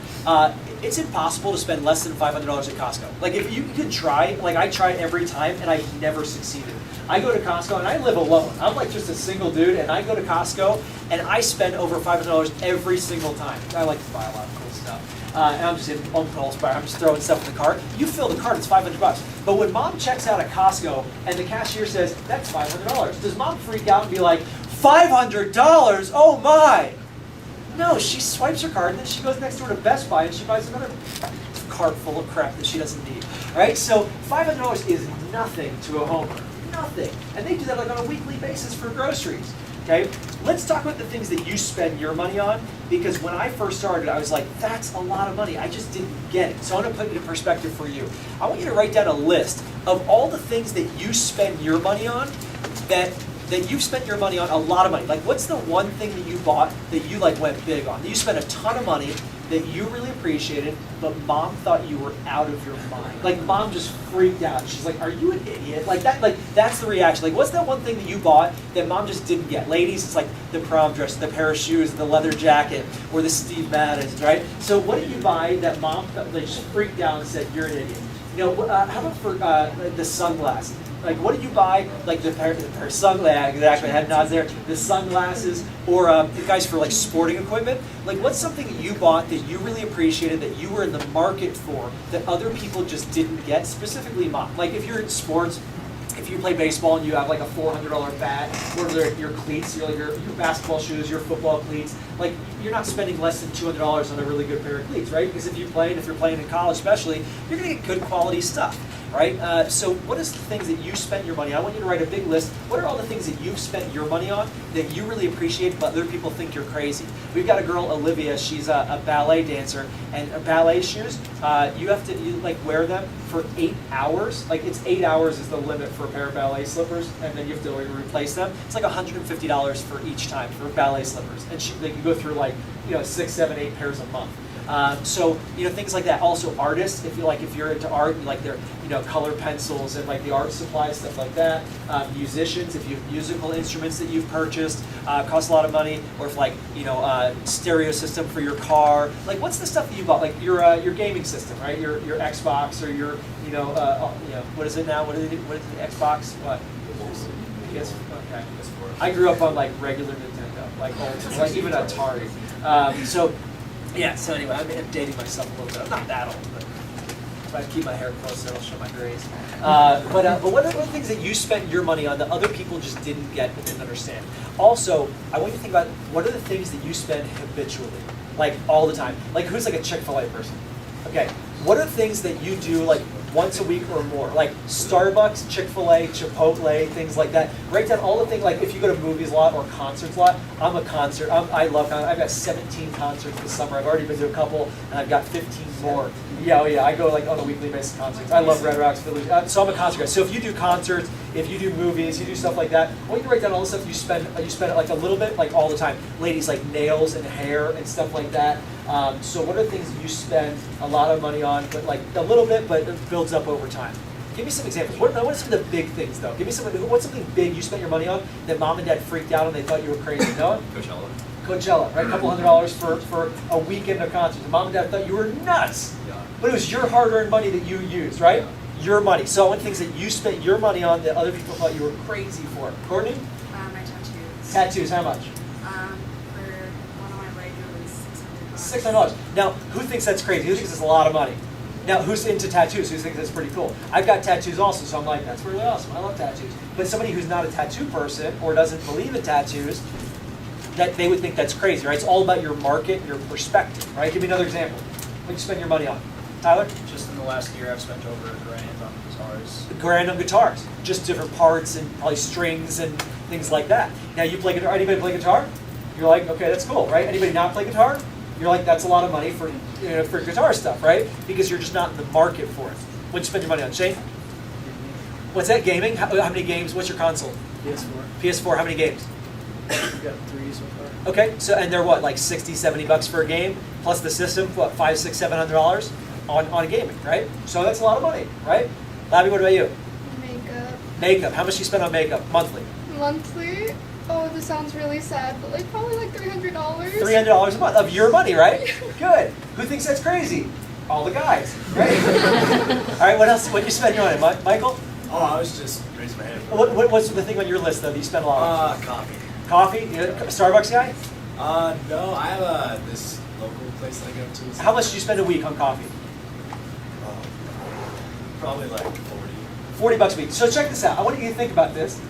it's impossible to spend less than $500 at Costco. Like if you could try, like I try every time and I've never succeeded. I go to Costco and I live alone. I'm like just a single dude and I go to Costco and I spend over $500 every single time. I like to buy a lot of cool stuff. And I'm just in impulse buy. I'm just throwing stuff in the cart. You fill the cart, it's $500. But when mom checks out at Costco and the cashier says, that's $500, does mom freak out and be like, $500? Oh my! No, she swipes her card and then she goes next door to Best Buy and she buys another cart full of crap that she doesn't need. Right? So $500 is nothing to a homer. Nothing. And they do that like on a weekly basis for groceries. Okay? Let's talk about the things that you spend your money on, because when I first started, I was like, that's a lot of money. I just didn't get it. So I'm going to put it in perspective for you. I want you to write down a list of all the things that you spend your money on that you've spent your money on a lot of money. Like, what's the one thing that you bought that you like went big on? That you spent a ton of money that you really appreciated, but mom thought you were out of your mind. Like, mom just freaked out. She's like, are you an idiot? Like that's the reaction. Like, what's that one thing that you bought that mom just didn't get? Ladies, it's like the prom dress, the pair of shoes, the leather jacket, or the Steve Maddens, right? So what did you buy that mom just freaked out and said, you're an idiot? You know, how about for the sunglasses? Like, what did you buy? Like the pair of sunglasses, exactly, I had nods there. The sunglasses, or the guys for like sporting equipment. Like, what's something that you bought that you really appreciated, that you were in the market for, that other people just didn't get, specifically mom? Like, if you're in sports, if you play baseball and you have like a $400 bat, or your cleats, your basketball shoes, your football cleats, like you're not spending less than $200 on a really good pair of cleats, right? Because if you're playing in college especially, you're gonna get good quality stuff. Right? So what is the things that you spent your money on? I want you to write a big list. What are all the things that you've spent your money on that you really appreciate but other people think you're crazy? We've got a girl, Olivia, she's a ballet dancer, and ballet shoes, you have to like wear them for 8 hours. Like, it's 8 hours is the limit for a pair of ballet slippers, and then you have to replace them. It's like $150 for each time for ballet slippers. And they can go through like, 6, 7, 8 pairs a month. So things like that. Also, artists, if you're into art, and like their color pencils and like the art supplies, stuff like that. Musicians, if you have musical instruments that you've purchased, cost a lot of money. Or if like stereo system for your car. Like, what's the stuff that you bought? Like your gaming system, right? Your Xbox, or your what is it now? What is the Xbox? What? Yes. Okay. I grew up on like regular Nintendo, like old, like even Atari. So anyway, I'm dating myself a little bit. I'm not that old, but if I keep my hair close, it'll show my grays. But what are the things that you spent your money on that other people just didn't get and didn't understand? Also, I want you to think about what are the things that you spend habitually, like all the time. Like, who's like a Chick-fil-A person? Okay, what are the things that you do like once a week or more? Like Starbucks, Chick-fil-A, Chipotle, things like that. Write down all the things, like if you go to movies a lot or concerts a lot. I'm a concert, I love concerts. I've got 17 concerts this summer. I've already been to a couple, and I've got 15 more. Yeah, I go like on a weekly basis to concerts. I love Red Rocks Village. So I'm a concert guy. So if you do concerts, if you do movies, you do stuff like that, I want you to write down all the stuff you spend it like a little bit, like all the time. Ladies, like nails and hair and stuff like that. So what are the things that you spend a lot of money on, but like a little bit, but it builds up over time? Give me some examples. What are some of the big things, though? Give me what's something big you spent your money on that mom and dad freaked out and they thought you were crazy? Noah? Coachella, right? A couple $100 for a weekend of concerts. And mom and dad thought you were nuts. Yeah. But it was your hard-earned money that you used, right? Yeah. Your money. So one of the things that you spent your money on that other people thought you were crazy for. Courtney? My tattoos. Tattoos, how much? For one of my leg, it was $600. $600. Now, who thinks that's crazy? Who thinks that's a lot of money? Now, who's into tattoos? Who thinks that's pretty cool? I've got tattoos also, so I'm like, that's really awesome. I love tattoos. But somebody who's not a tattoo person or doesn't believe in tattoos, that they would think that's crazy, right? It's all about your market, your perspective, right? Give me another example. What do you spend your money on? Tyler? Just in the last year, I've spent over $1,000 on guitars. $1,000 on guitars. Just different parts and probably strings and things like that. Now, you play guitar. Anybody play guitar? You're like, okay, that's cool, right? Anybody not play guitar? You're like, that's a lot of money for for guitar stuff, right? Because you're just not in the market for it. What'd you spend your money on? Shane? What's that, gaming? How many games? What's your console? PS4. PS4, how many games? We've got 3 so far. Okay, so and they're what, like $60, $70 for a game, plus the system, what, $500, $600, $700 on gaming, right? So that's a lot of money, right? Labby, what about you? Makeup. Makeup. How much do you spend on makeup monthly? Monthly? Oh, this sounds really sad, but like probably like $300. $300 a month of your money, right? Good. Who thinks that's crazy? All the guys, right? All right, what else? What you spend on it, Michael? Oh, I was just raising my hand. What's the thing on your list, though, that you spend a lot on? Coffee. Coffee? You a Starbucks guy? No, I have this local place that I go to. How much do you spend a week on coffee? Probably like 40. 40 bucks a week. So check this out. I want you to think about this.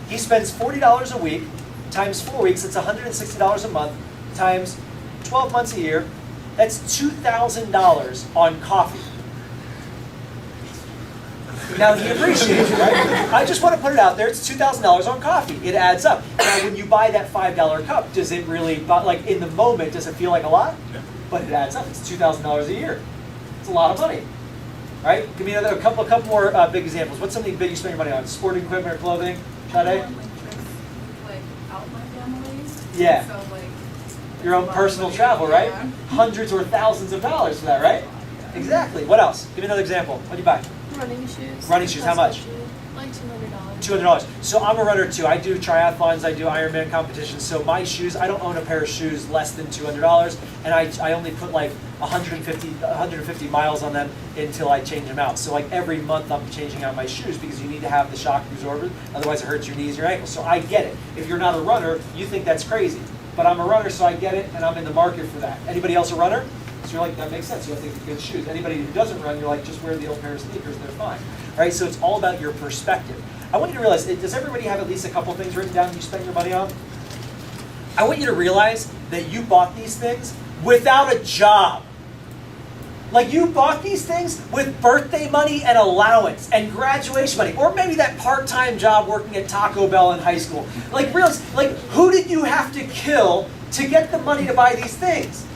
He spends $40 a week times 4 weeks. It's $160 a month times 12 months a year. That's $2,000 on coffee. Now he appreciates it, right? I just want to put it out there. It's $2,000 on coffee. It adds up. Now when you buy that $5 cup, does it really, like in the moment, does it feel like a lot? Yeah. But it adds up. It's $2,000 a year. It's a lot of money. Right? Give me a couple more big examples. What's something big you spend your money on? Sporting equipment or clothing? Sade? Like trips, like out with my family. Yeah. So like Your own personal travel, right? Yeah. Hundreds or thousands of dollars for that, right? Exactly. What else? Give me another example. What do you buy? Running shoes. Running shoes, how much? Like $200. $200. So I'm a runner too. I do triathlons, I do Ironman competitions. So my shoes, I don't own a pair of shoes less than $200, and I only put like 150 miles on them until I change them out. So like every month I'm changing out my shoes because you need to have the shock absorber, otherwise it hurts your knees, your ankles. So I get it. If you're not a runner, you think that's crazy. But I'm a runner, so I get it, and I'm in the market for that. Anybody else a runner? So you're like, that makes sense. You have to get good shoes. Anybody who doesn't run, you're like, just wear the old pair of sneakers, they're fine. Right? So it's all about your perspective. I want you to realize, does everybody have at least a couple things written down you spend your money on? I want you to realize that you bought these things without a job. Like you bought these things with birthday money and allowance and graduation money, or maybe that part-time job working at Taco Bell in high school. Like realize, like who did you have to kill to get the money to buy these things?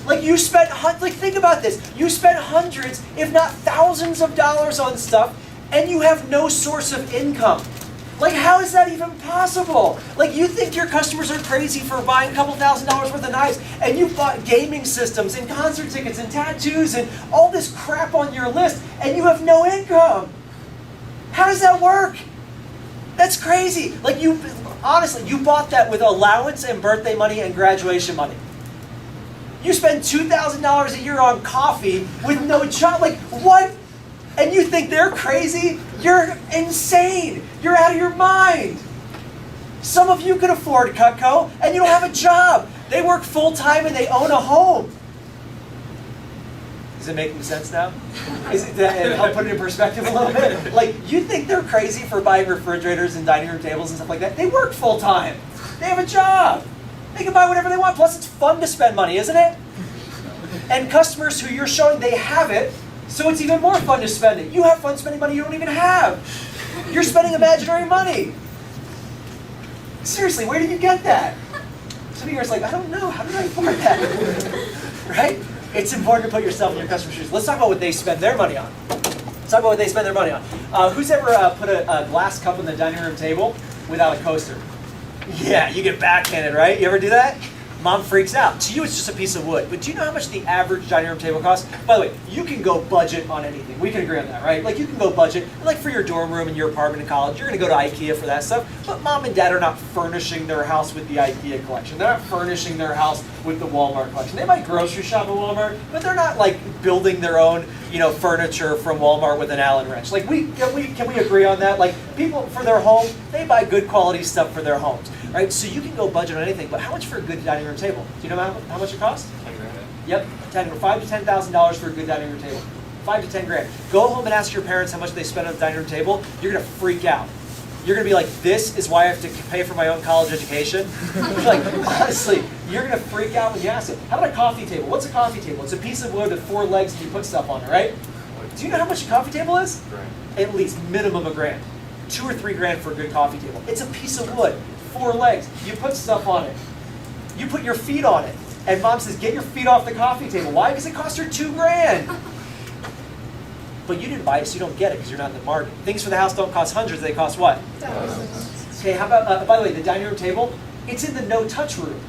Like you spent, like think about this. You spent hundreds, if not thousands of dollars on stuff, and you have no source of income. Like how is that even possible? Like you think your customers are crazy for buying a couple $1,000s worth of knives, and you bought gaming systems and concert tickets and tattoos and all this crap on your list, and you have no income. How does that work? That's crazy. Like you, honestly, you bought that with allowance and birthday money and graduation money. You spend $2,000 a year on coffee with no job. Like what? And you think they're crazy? You're insane. You're out of your mind. Some of you can afford Cutco and you don't have a job. They work full time and they own a home. Is it making sense now? Is it help put it in perspective a little bit? Like you think they're crazy for buying refrigerators and dining room tables and stuff like that? They work full time. They have a job. They can buy whatever they want. Plus, it's fun to spend money, isn't it? And customers who you're showing they have it, so it's even more fun to spend it. You have fun spending money you don't even have. You're spending imaginary money. Seriously, where did you get that? Some of you are like, I don't know. How did I afford that? Right? It's important to put yourself in your customer's shoes. Let's talk about what they spend their money on. Let's talk about what they spend their money on. Who's ever put a glass cup on the dining room table without a coaster? Yeah, you get backhanded, right? You ever do that? Mom freaks out. To you, it's just a piece of wood. But do you know how much the average dining room table costs? By the way, you can go budget on anything. We can agree on that, right? Like you can go budget. Like for your dorm room in your apartment in college, you're going to go to IKEA for that stuff. But mom and dad are not furnishing their house with the IKEA collection. They're not furnishing their house with the Walmart collection. They might grocery shop at Walmart, but they're not like building their own, furniture from Walmart with an Allen wrench. Like can we agree on that? Like people for their home, they buy good quality stuff for their homes. Right, so you can go budget on anything, but how much for a good dining room table? Do you know how much it costs? Yep, $5,000 to $10,000 for a good dining room table. $5,000 to $10,000. Go home and ask your parents how much they spend on the dining room table. You're gonna freak out. You're gonna be like, this is why I have to pay for my own college education. Like honestly, you're gonna freak out when you ask it. How about a coffee table? What's a coffee table? It's a piece of wood with 4 legs and you put stuff on it, right? Do you know how much a coffee table is? At least minimum $1,000. $2,000 or $3,000 for a good coffee table. It's a piece of wood. 4 legs. You put stuff on it. You put your feet on it. And mom says, get your feet off the coffee table. Why? Because it cost her $2,000. But you didn't buy it, so you don't get it because you're not in the market. Things for the house don't cost hundreds. They cost what? Thousands. Okay, how about, by the way, the dining room table? It's in the no-touch room.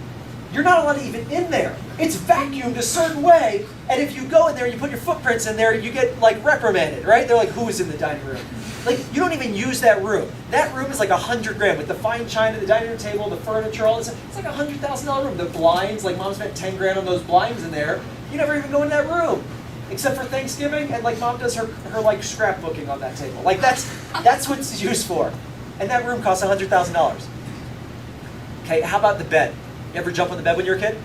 You're not allowed to even in there. It's vacuumed a certain way, and if you go in there and you put your footprints in there, you get like reprimanded, right? They're like, who is in the dining room? Like, you don't even use that room. That room is like $100,000 with the fine china, the dining room table, the furniture, all this. It's like a $100,000 room. The blinds, like mom spent $10,000 on those blinds in there. You never even go in that room. except for Thanksgiving, and like mom does her like scrapbooking on that table. Like that's what it's used for. And that room costs $100,000. Okay, how about the bed? You ever jump on the bed when you were a kid?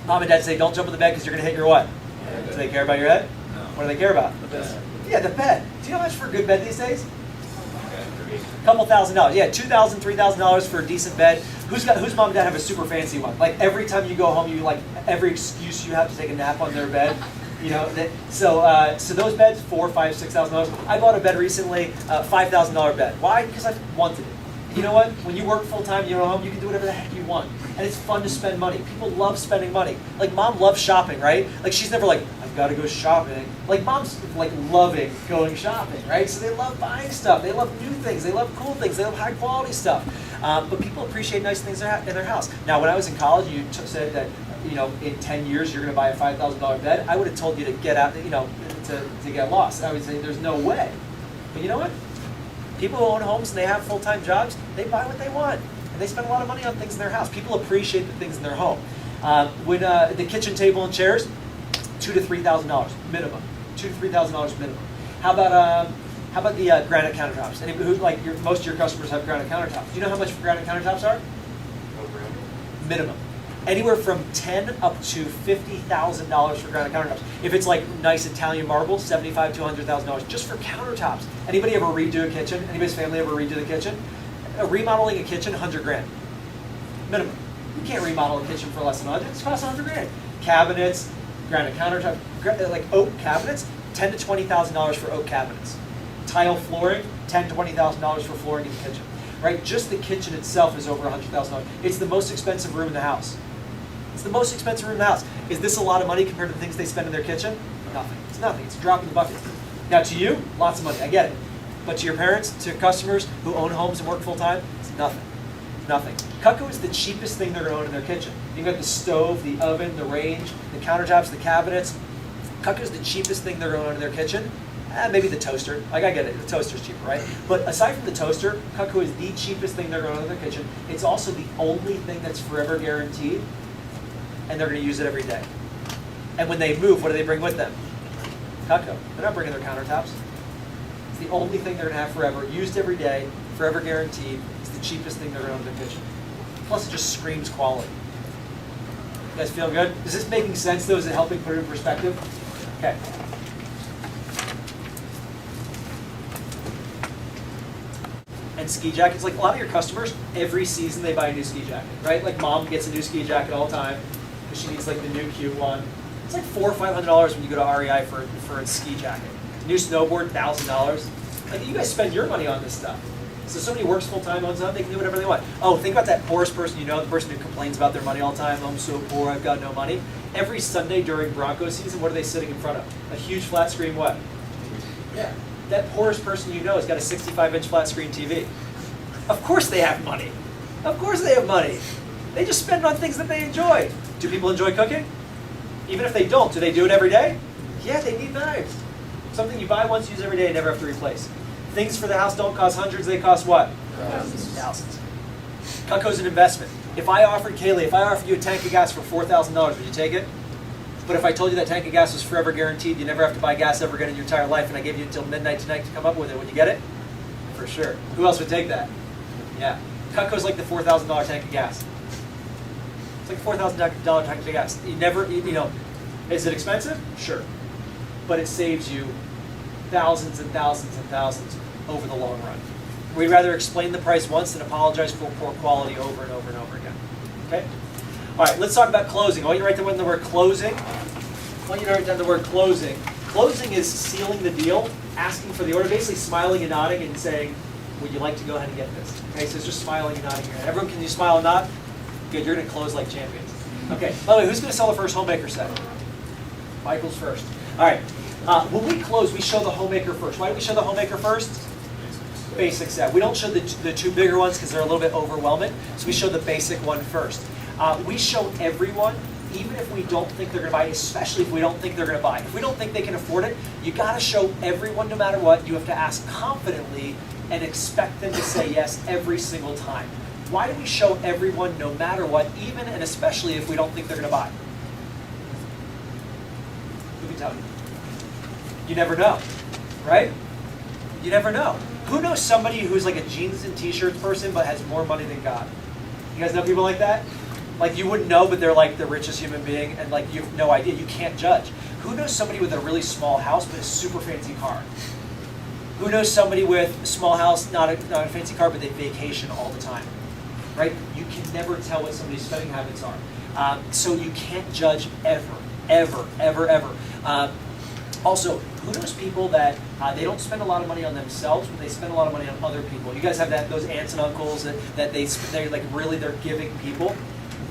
Mom and dad say don't jump on the bed because you're gonna hit your what? Do they care about your head? No. What do they care about? The best. Yeah, the bed. Do you know how much for a good bed these days? Couple $1,000s. Yeah, $2,000, $3,000 for a decent bed. Whose mom and dad have a super fancy one? Like every time you go home, you like every excuse you have to take a nap on their bed. You know, so those beds, $4,000, $5,000, $6,000. I bought a bed recently, $5,000 bed. Why? Because I wanted it. You know what? When you work full time, you're at home, you can do whatever the heck you want, and it's fun to spend money. People love spending money. Like mom loves shopping, right? Like she's never like, I've got to go shopping. Like mom's like loving going shopping, right? So they love buying stuff. They love new things. They love cool things. They love high quality stuff. But people appreciate nice things in their house. Now, when I was in college, you said that in 10 years you're going to buy a $5,000 bed. I would have told you to get out, to get lost. I would say there's no way. But you know what? People who own homes and they have full-time jobs, they buy what they want. And they spend a lot of money on things in their house. People appreciate the things in their home. When the kitchen table and chairs, $2,000 to $3,000 minimum. $2,000 to $3,000 minimum. How about the granite countertops? Anybody who most of your customers have granite countertops. Do you know how much granite countertops are? Minimum. Anywhere from $10,000 up to $50,000 for granite countertops. If it's like nice Italian marble, $75,000 to $100,000 just for countertops. Anybody ever redo a kitchen? Anybody's family ever redo the kitchen? Remodeling a kitchen, $100,000 minimum. You can't remodel a kitchen for less than $100,000. It costs $100,000. Cabinets, granite countertop, like oak cabinets, $10,000 to $20,000 for oak cabinets. Tile flooring, $10,000 to $20,000 for flooring in the kitchen. Right? Just the kitchen itself is over $100,000. It's the most expensive room in the house. It's the most expensive room in the house. Is this a lot of money compared to the things they spend in their kitchen? Nothing. It's nothing. It's a drop in the bucket. Now to you, lots of money. I get it. But to your parents, to customers who own homes and work full time, it's nothing. Nothing. Cutco is the cheapest thing they're going to own in their kitchen. You've got the stove, the oven, the range, the countertops, the cabinets. Cutco is the cheapest thing they're going to own in their kitchen. Maybe the toaster. Like I get it, the toaster's cheaper, right? But aside from the toaster, Cutco is the cheapest thing they're going to own in their kitchen. It's also the only thing that's forever guaranteed, and they're going to use it every day. And when they move, what do they bring with them? Cutco. They're not bringing their countertops. It's the only thing they're going to have forever, used every day, forever guaranteed. It's the cheapest thing they're going to own in their kitchen. Plus, it just screams quality. You guys feel good? Is this making sense, though? Is it helping put it in perspective? Okay. And ski jackets, like a lot of your customers, every season they buy a new ski jacket, right? Like mom gets a new ski jacket all the time because she needs like the new cute one. It's like $400 or $500 when you go to REI for a ski jacket. New snowboard, $1,000. Like you guys spend your money on this stuff. So somebody works full time on something, they can do whatever they want. Oh, think about that poorest person the person who complains about their money all the time. I'm so poor, I've got no money. Every Sunday during Broncos season, what are they sitting in front of? A huge flat screen what? Yeah. That poorest person has got a 65-inch flat screen TV. Of course they have money. Of course they have money. They just spend on things that they enjoy. Do people enjoy cooking? Even if they don't, do they do it every day? Yeah, they need knives. Something you buy once, use every day, and never have to replace. Things for the house don't cost hundreds, they cost what? Thousands. Cutco's an investment. If I offered you a tank of gas for $4,000, would you take it? But if I told you that tank of gas was forever guaranteed, you never have to buy gas ever again in your entire life, and I gave you until midnight tonight to come up with it, would you get it? For sure. Who else would take that? Yeah. Cutco's like the $4,000 tank of gas. It's like a $4,000 tank of gas. Is it expensive? Sure. But it saves you thousands and thousands and thousands over the long run. We'd rather explain the price once than apologize for poor quality over and over and over again. Okay? All right, let's talk about closing. I want you to write down the word closing. Closing is sealing the deal, asking for the order, basically smiling and nodding and saying, would you like to go ahead and get this? Okay, so it's just smiling and nodding here. Everyone, can you smile and nod? Good, you're going to close like champions. Okay, by the way, who's going to sell the first homemaker set? Michael's first. All right, when we close, we show the homemaker first. Why do we show the homemaker first? Basic set. We don't show the two bigger ones because they're a little bit overwhelming, so we show the basic one first. We show everyone, even if we don't think they're going to buy it, especially if we don't think they're going to buy it. If we don't think they can afford it, you got to show everyone no matter what. You have to ask confidently and expect them to say yes every single time. Why do we show everyone no matter what, even and especially if we don't think they're going to buy? Who can tell me? You never know, right? You never know. Who knows somebody who's like a jeans and t-shirts person but has more money than God? You guys know people like that? Like you wouldn't know, but they're like the richest human being, and like you have no idea. You can't judge. Who knows somebody with a really small house but a super fancy car? Who knows somebody with a small house, not a fancy car, but they vacation all the time? Right? You can never tell what somebody's spending habits are. So you can't judge ever, ever, ever, ever. Also, who knows people that they don't spend a lot of money on themselves, but they spend a lot of money on other people? You guys have those aunts and uncles that they're like really they're giving people.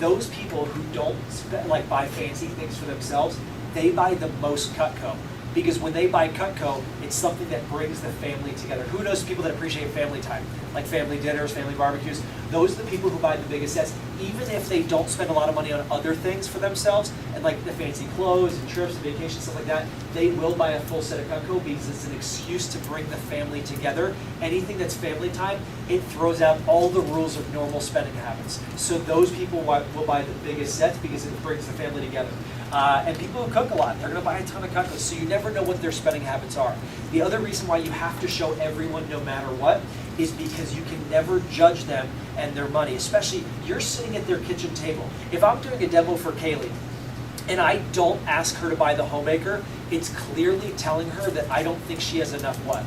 Those people who don't like buy fancy things for themselves, they buy the most Cutco. Because when they buy Cutco, it's something that brings the family together. Who knows people that appreciate family time? Like family dinners, family barbecues. Those are the people who buy the biggest sets. Even if they don't spend a lot of money on other things for themselves, and like the fancy clothes and trips and vacations, stuff like that, they will buy a full set of Cutco because it's an excuse to bring the family together. Anything that's family time, it throws out all the rules of normal spending habits. So those people will buy the biggest sets because it brings the family together. And people who cook a lot, they're going to buy a ton of Cutco, so you never know what their spending habits are. The other reason why you have to show everyone no matter what is because you can never judge them and their money, especially you're sitting at their kitchen table. If I'm doing a demo for Kaylee and I don't ask her to buy the homemaker, it's clearly telling her that I don't think she has enough what?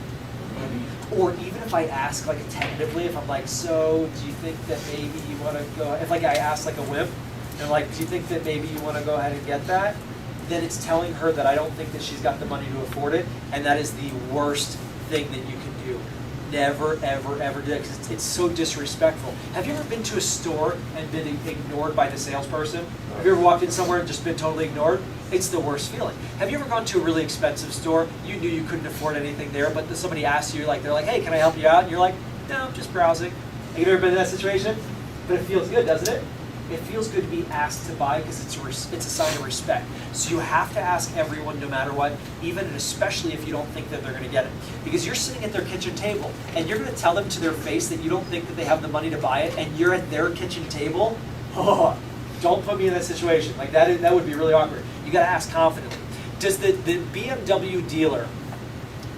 Or even if I ask like tentatively, if I'm like, so do you think that maybe you want to go, if like I ask like a whim, and like, do you think that maybe you want to go ahead and get that? Then it's telling her that I don't think that she's got the money to afford it, and that is the worst thing that you can do. Never, ever, ever do that because it's so disrespectful. Have you ever been to a store and been ignored by the salesperson? Have you ever walked in somewhere and just been totally ignored? It's the worst feeling. Have you ever gone to a really expensive store? You knew you couldn't afford anything there, but somebody asks you, like they're like, "Hey, can I help you out?" And you're like, "No, I'm just browsing." Have you ever been in that situation? But it feels good, doesn't it? It feels good to be asked to buy because it's a sign of respect. So you have to ask everyone no matter what, even and especially if you don't think that they're going to get it. Because you're sitting at their kitchen table and you're going to tell them to their face that you don't think that they have the money to buy it, and you're at their kitchen table. Oh, don't put me in that situation. Like that would be really awkward. You got to ask confidently. Does the BMW dealer,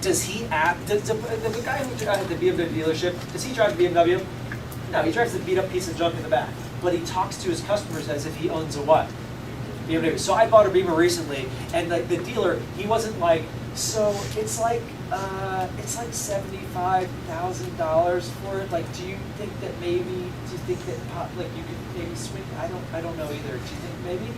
does the guy who drives the BMW dealership, does he drive the BMW? No, he drives the beat up piece of junk in the back. But he talks to his customers as if he owns a what? BMW. So I bought a Beamer recently, and the dealer, he wasn't like, so it's like $75,000 for it. Like, do you think that you could maybe swing? I don't know either. Do you think maybe?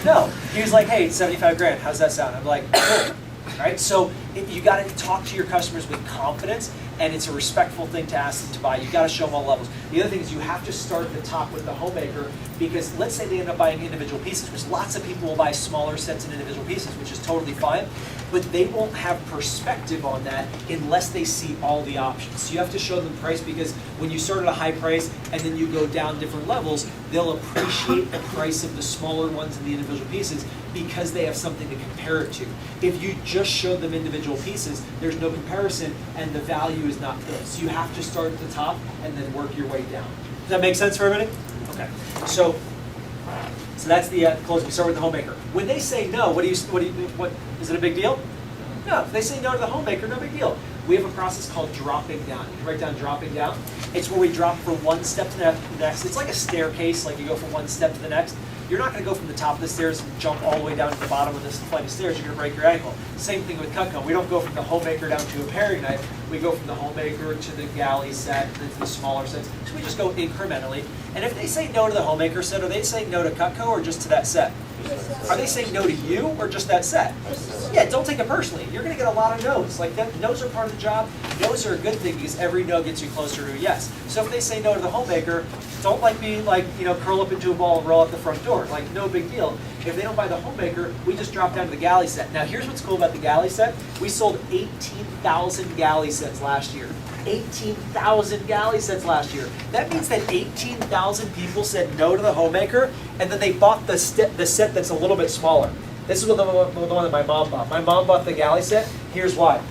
No. He was like, hey, it's 75 grand. How's that sound? I'm like, cool. Right? So you got to talk to your customers with confidence, and it's a respectful thing to ask them to buy. You got to show them all levels. The other thing is you have to start at the top with the homemaker, because let's say they end up buying individual pieces, which lots of people will buy smaller sets in individual pieces, which is totally fine, but they won't have perspective on that unless they see all the options. So you have to show them price, because when you start at a high price and then you go down different levels, they'll appreciate the price of the smaller ones in the individual pieces because they have something to compare it to. If you just show them individual pieces, there's no comparison and the value is not good. So you have to start at the top and then work your way down. Does that make sense for everybody? Okay. So that's the close. We start with the homemaker. When they say no, what is it a big deal? No. If they say no to the homemaker, no big deal. We have a process called dropping down. You can write down dropping down. It's where we drop from one step to the next. It's like a staircase, like you go from one step to the next. You're not going to go from the top of the stairs and jump all the way down to the bottom of this flight of stairs. You're going to break your ankle. Same thing with Cutco. We don't go from the homemaker down to a paring knife. We go from the homemaker to the galley set, then to the smaller sets. So we just go incrementally. And if they say no to the homemaker set, are they saying no to Cutco or just to that set? Are they saying no to you or just that set? Yeah, don't take it personally. You're going to get a lot of no's. Like no's are part of the job. No's are a good thing because every no gets you closer to a yes. So if they say no to the homemaker, don't curl up into a ball and roll out the front door. Like, no big deal. If they don't buy the homemaker, we just drop down to the galley set. Now, here's what's cool about the galley set. We sold 18,000 galley sets last year. 18,000 galley sets last year. That means that 18,000 people said no to the homemaker, and then they bought the set that's a little bit smaller. This is the one that my mom bought. My mom bought the galley set. Here's why.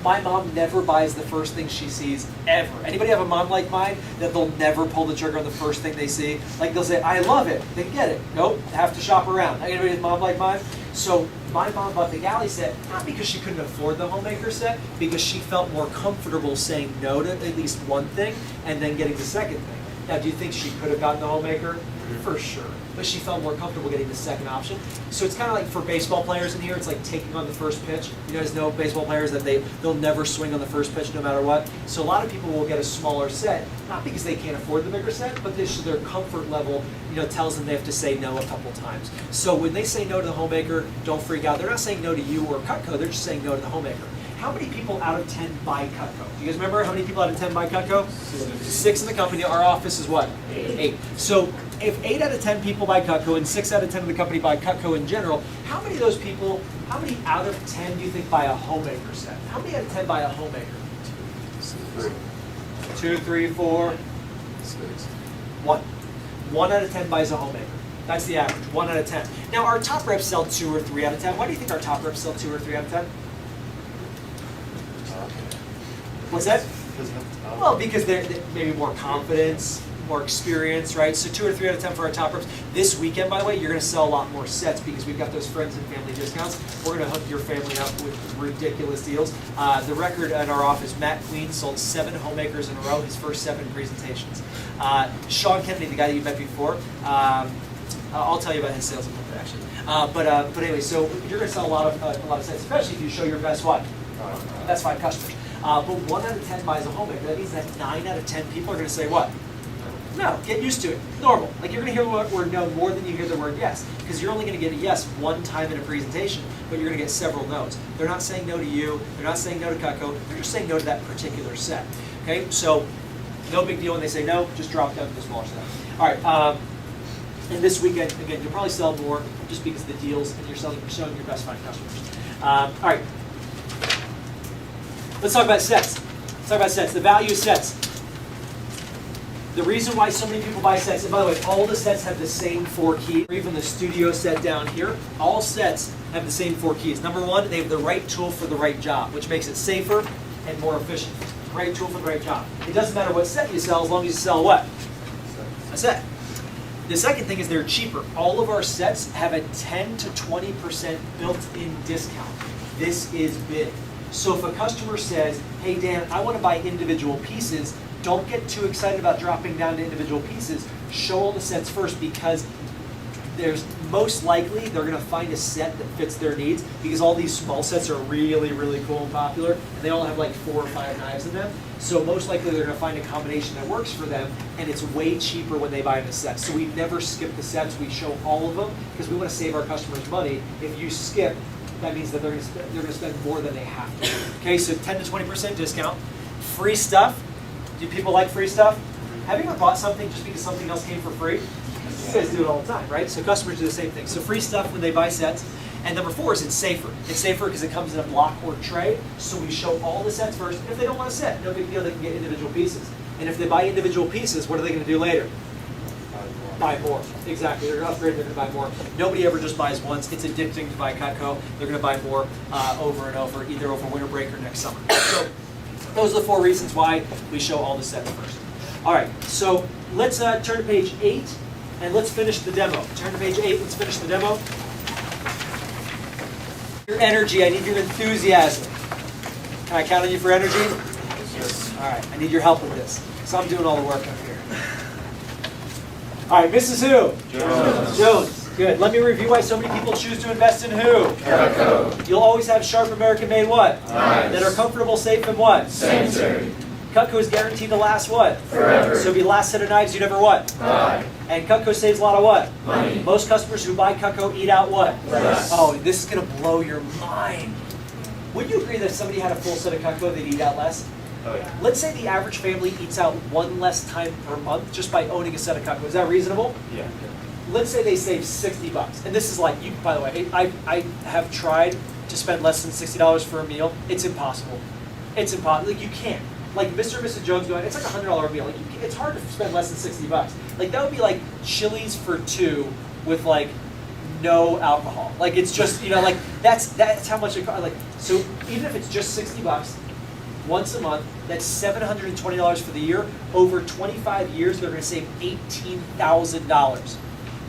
My mom never buys the first thing she sees, ever. Anybody have a mom like mine that they'll never pull the trigger on the first thing they see? Like they'll say, I love it, then get it. Nope, have to shop around. Anybody have a mom like mine? So my mom bought the galley set, not because she couldn't afford the homemaker set, because she felt more comfortable saying no to at least one thing and then getting the second thing. Now, do you think she could have gotten the homemaker? For sure. But she felt more comfortable getting the second option. So it's kind of like for baseball players in here, it's like taking on the first pitch. You guys know baseball players that they'll never swing on the first pitch no matter what. So a lot of people will get a smaller set, not because they can't afford the bigger set, but their comfort level, tells them they have to say no a couple times. So when they say no to the homemaker, don't freak out. They're not saying no to you or Cutco, they're just saying no to the homemaker. How many people out of 10 buy Cutco? Do you guys remember how many people out of 10 buy Cutco? 6 in the company. Our office is what? 8. So if 8 out of 10 people buy Cutco and 6 out of 10 of the company buy Cutco in general, how many of those people, how many out of 10 do you think buy a homemaker set? How many out of 10 buy a homemaker? 2, 3, 4, 1. 1 out of 10 buys a homemaker. That's the average, 1 out of 10. Now our top reps sell 2 or 3 out of 10. Why do you think our top reps sell 2 or 3 out of 10? What's that? Well, because they're maybe more confidence, more experience, right? So 2 or 3 out of 10 for our top reps. This weekend, by the way, you're going to sell a lot more sets because we've got those friends and family discounts. We're going to hook your family up with ridiculous deals. The record at our office, Matt Queen sold 7 homemakers in a row, his first 7 presentations. Sean Kennedy, the guy that you met before, I'll tell you about his sales in a minute, actually. But anyway, so you're going to sell a lot of sets, especially if you show your best what? Best 5 customers. But 1 out of 10 buys a homemaker. That means that 9 out of 10 people are going to say what? No, get used to it. Normal. Like you're going to hear the word no more than you hear the word yes. Because you're only going to get a yes one time in a presentation, but you're going to get several no's. They're not saying no to you. They're not saying no to Cutco. They're just saying no to that particular set. Okay, so no big deal when they say no. Just drop down to the smaller set. All right. And this weekend, again, you'll probably sell more just because of the deals and you're showing your best 5 customers. All right. Let's talk about sets. Let's talk about sets. The value of sets. The reason why so many people buy sets, and by the way, all the sets have the same 4 keys, or even the studio set down here, all sets have the same 4 keys. Number 1, they have the right tool for the right job, which makes it safer and more efficient. Right tool for the right job. It doesn't matter what set you sell as long as you sell what? A set. The second thing is they're cheaper. All of our sets have a 10 to 20% built-in discount. This is big. So if a customer says, hey Dan, I want to buy individual pieces, don't get too excited about dropping down to individual pieces. Show all the sets first because there's most likely they're going to find a set that fits their needs because all these small sets are really, really cool and popular and they all have like 4 or 5 knives in them. So most likely they're going to find a combination that works for them and it's way cheaper when they buy the set. So we never skip the sets. We show all of them because we want to save our customers money. If you skip, that means that they're going to spend more than they have to. Okay, so 10 to 20% discount. Free stuff. Do people like free stuff? Have you ever bought something just because something else came for free? You guys do it all the time, right? So customers do the same thing. So free stuff when they buy sets. And number 4 is it's safer. It's safer because it comes in a block or tray. So we show all the sets first. If they don't want a set, no big deal, they can get individual pieces. And if they buy individual pieces, what are they going to do later? Buy more. Exactly. They're going to upgrade, they're going to buy more. Nobody ever just buys once. It's addicting to buy Cutco. They're going to buy more over and over, either over winter break or next summer. So those are the 4 reasons why we show all the sets first. All right, so let's turn to page 8 and let's finish the demo. Turn to page 8, let's finish the demo. Your energy, I need your enthusiasm. Can I count on you for energy? Yes. All right, I need your help with this. So I'm doing all the work up here. All right, Mrs. Who? Jones. Jones. Good. Let me review why so many people choose to invest in who? Cutco. You'll always have sharp American-made what? Knives. That are comfortable, safe, and what? Sanitary. Cutco is guaranteed to last what? Forever. So if your last set of knives, you never what? Buy. And Cutco saves a lot of what? Money. Most customers who buy Cutco eat out what? Less. Oh, this is going to blow your mind. Would you agree that if somebody had a full set of Cutco, they'd eat out less? Oh, yeah. Let's say the average family eats out 1 less time per month just by owning a set of Cutco. Is that reasonable? Yeah. Let's say they save $60. And this is like, you. By the way, I have tried to spend less than $60 for a meal. It's impossible. It's impossible. Like, you can't. Like Mr. and Mrs. Jones going, it's like a $100 meal. Like it's hard to spend less than $60. Like that would be like Chili's for 2 with like no alcohol. Like it's just, like that's how much it costs. Like, so even if it's just $60 once a month, that's $720 for the year. Over 25 years, they're going to save $18,000.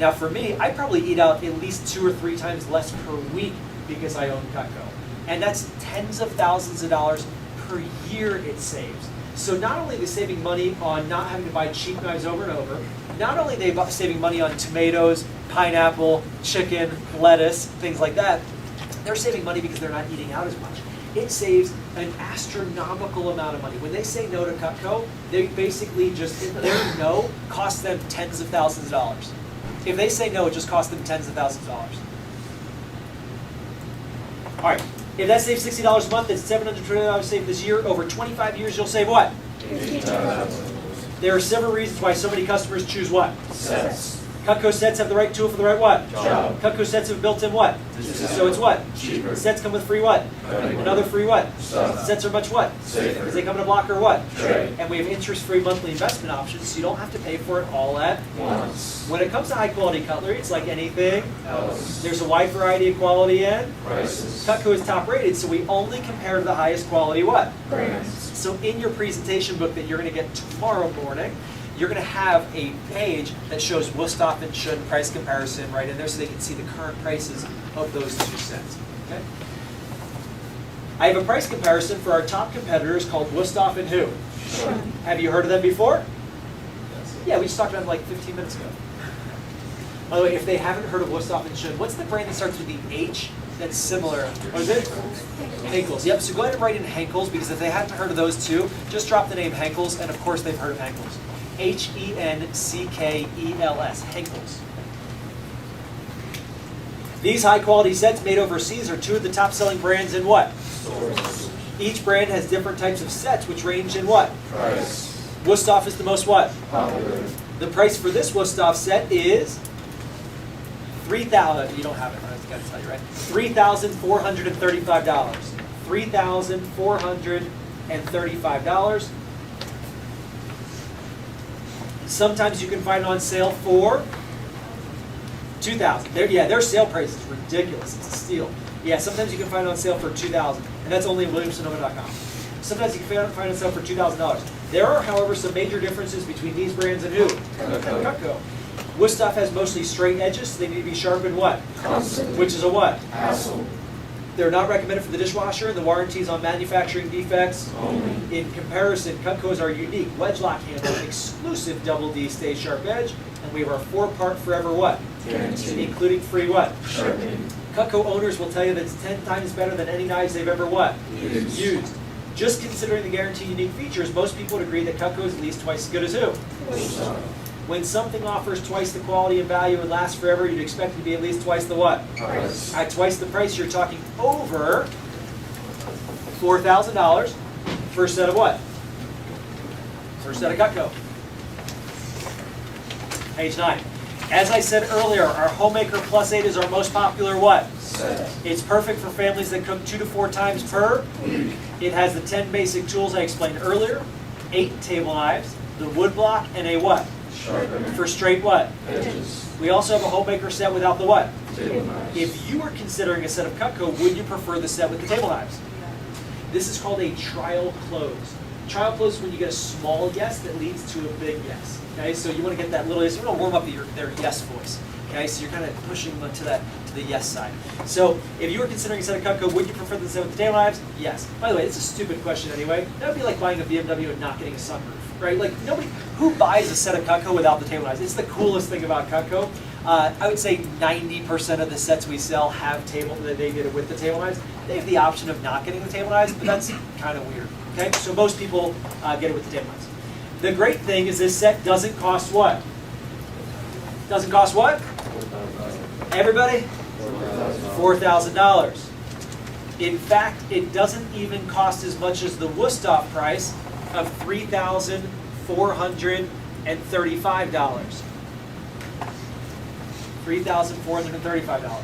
Now for me, I probably eat out at least 2 or 3 times less per week because I own Cutco. And that's tens of thousands of dollars per year it saves. So not only are they saving money on not having to buy cheap knives over and over, not only are they saving money on tomatoes, pineapple, chicken, lettuce, things like that, they're saving money because they're not eating out as much. It saves an astronomical amount of money. When they say no to Cutco, they basically just, their no costs them tens of thousands of dollars. If they say no, it just costs them tens of thousands of dollars. All right, if that saves $60 a month, that's $720 saved this year. Over 25 years, you'll save what? There are several reasons why so many customers choose what? Sets. Cutco sets have the right tool for the right what? Job. Cutco sets have built-in what? So it's what? Cheaper. Sets come with free what? Cutting. Another free what? Stuff. Sets are much what? Safer. Because they come in a block or what? Tray. And we have interest-free monthly investment options, so you don't have to pay for it all at Once. When it comes to high-quality cutlery, it's like anything Else. There's a wide variety of quality and Prices. Cutco is top-rated, so we only compare to the highest quality what? Brands. So in your presentation book that you're going to get tomorrow morning, you're going to have a page that shows Wusthof and Shun price comparison right in there so they can see the current prices of those two sets. Okay? I have a price comparison for our top competitors called Wusthof and who? Shun. Have you heard of them before? Yeah, we just talked about them like 15 minutes ago. By the way, if they haven't heard of Wusthof and Shun, what's the brand that starts with the H that's similar? What is it? Henkels. Yep, so go ahead and write in Henkels, because if they hadn't heard of those two, just drop the name Henkels, and of course they've heard of Henkels. Henkels. Henkels. These high-quality sets made overseas are two of the top-selling brands in what? Stores. Each brand has different types of sets, which range in what? Price. Wusthof is the most what? Popular. The price for this Wusthof set is $3,000. You don't have it, I got to tell you, right? $3,435. $3,435. Sometimes you can find it on sale for $2,000. Their sale price is ridiculous. It's a steal. Yeah, sometimes you can find it on sale for $2,000, and that's only at WilliamsSonoma.com. Sometimes you can find it on sale for $2,000. There are, however, some major differences between these brands and who? Cutco. Wusthof has mostly straight edges, so they need to be sharpened what? Constant. Which is a what? Hassle. They're not recommended for the dishwasher. The warranties on manufacturing defects. Only. In comparison, Cutco's are unique wedge lock handle, exclusive double D stay sharp edge, and we have our 4-part forever what? Guarantee. Including free what? Sharpening. Cutco owners will tell you that it's 10 times better than any knives they've ever what? Used. Just considering the guaranteed unique features, most people would agree that Cutco is at least twice as good as who? Wusthof. When something offers twice the quality and value and lasts forever, you'd expect it to be at least twice the what? Price. At twice the price, you're talking over $4,000 for a set of what? For a set of Cutco. Page 9. As I said earlier, our Homemaker Plus 8 is our most popular what? Set. It's perfect for families that cook 2 to 4 times per Week. It has the 10 basic tools I explained earlier, 8 table knives, the wood block, and a what? Sharpener. For straight what? Edges. We also have a Homemaker set without the what? Table knives. If you were considering a set of Cutco, would you prefer the set with the table knives? This is called a trial close. Trial close is when you get a small yes that leads to a big yes. Okay, so you want to get that little yes. You want to warm up their yes voice. Okay, so you're kind of pushing them to the yes side. So if you were considering a set of Cutco, would you prefer the set with the table knives? Yes. By the way, it's a stupid question anyway. That would be like buying a BMW and not getting a sunroof, right? Like who buys a set of Cutco without the table knives? It's the coolest thing about Cutco. I would say 90% of the sets we sell have they get it with the table knives. They have the option of not getting the table knives, but that's kind of weird. Okay, so most people get it with the table knives. The great thing is this set doesn't cost what? Doesn't cost what? Everybody? $4,000. In fact, it doesn't even cost as much as the Wusthof price of $3,435. $3,435.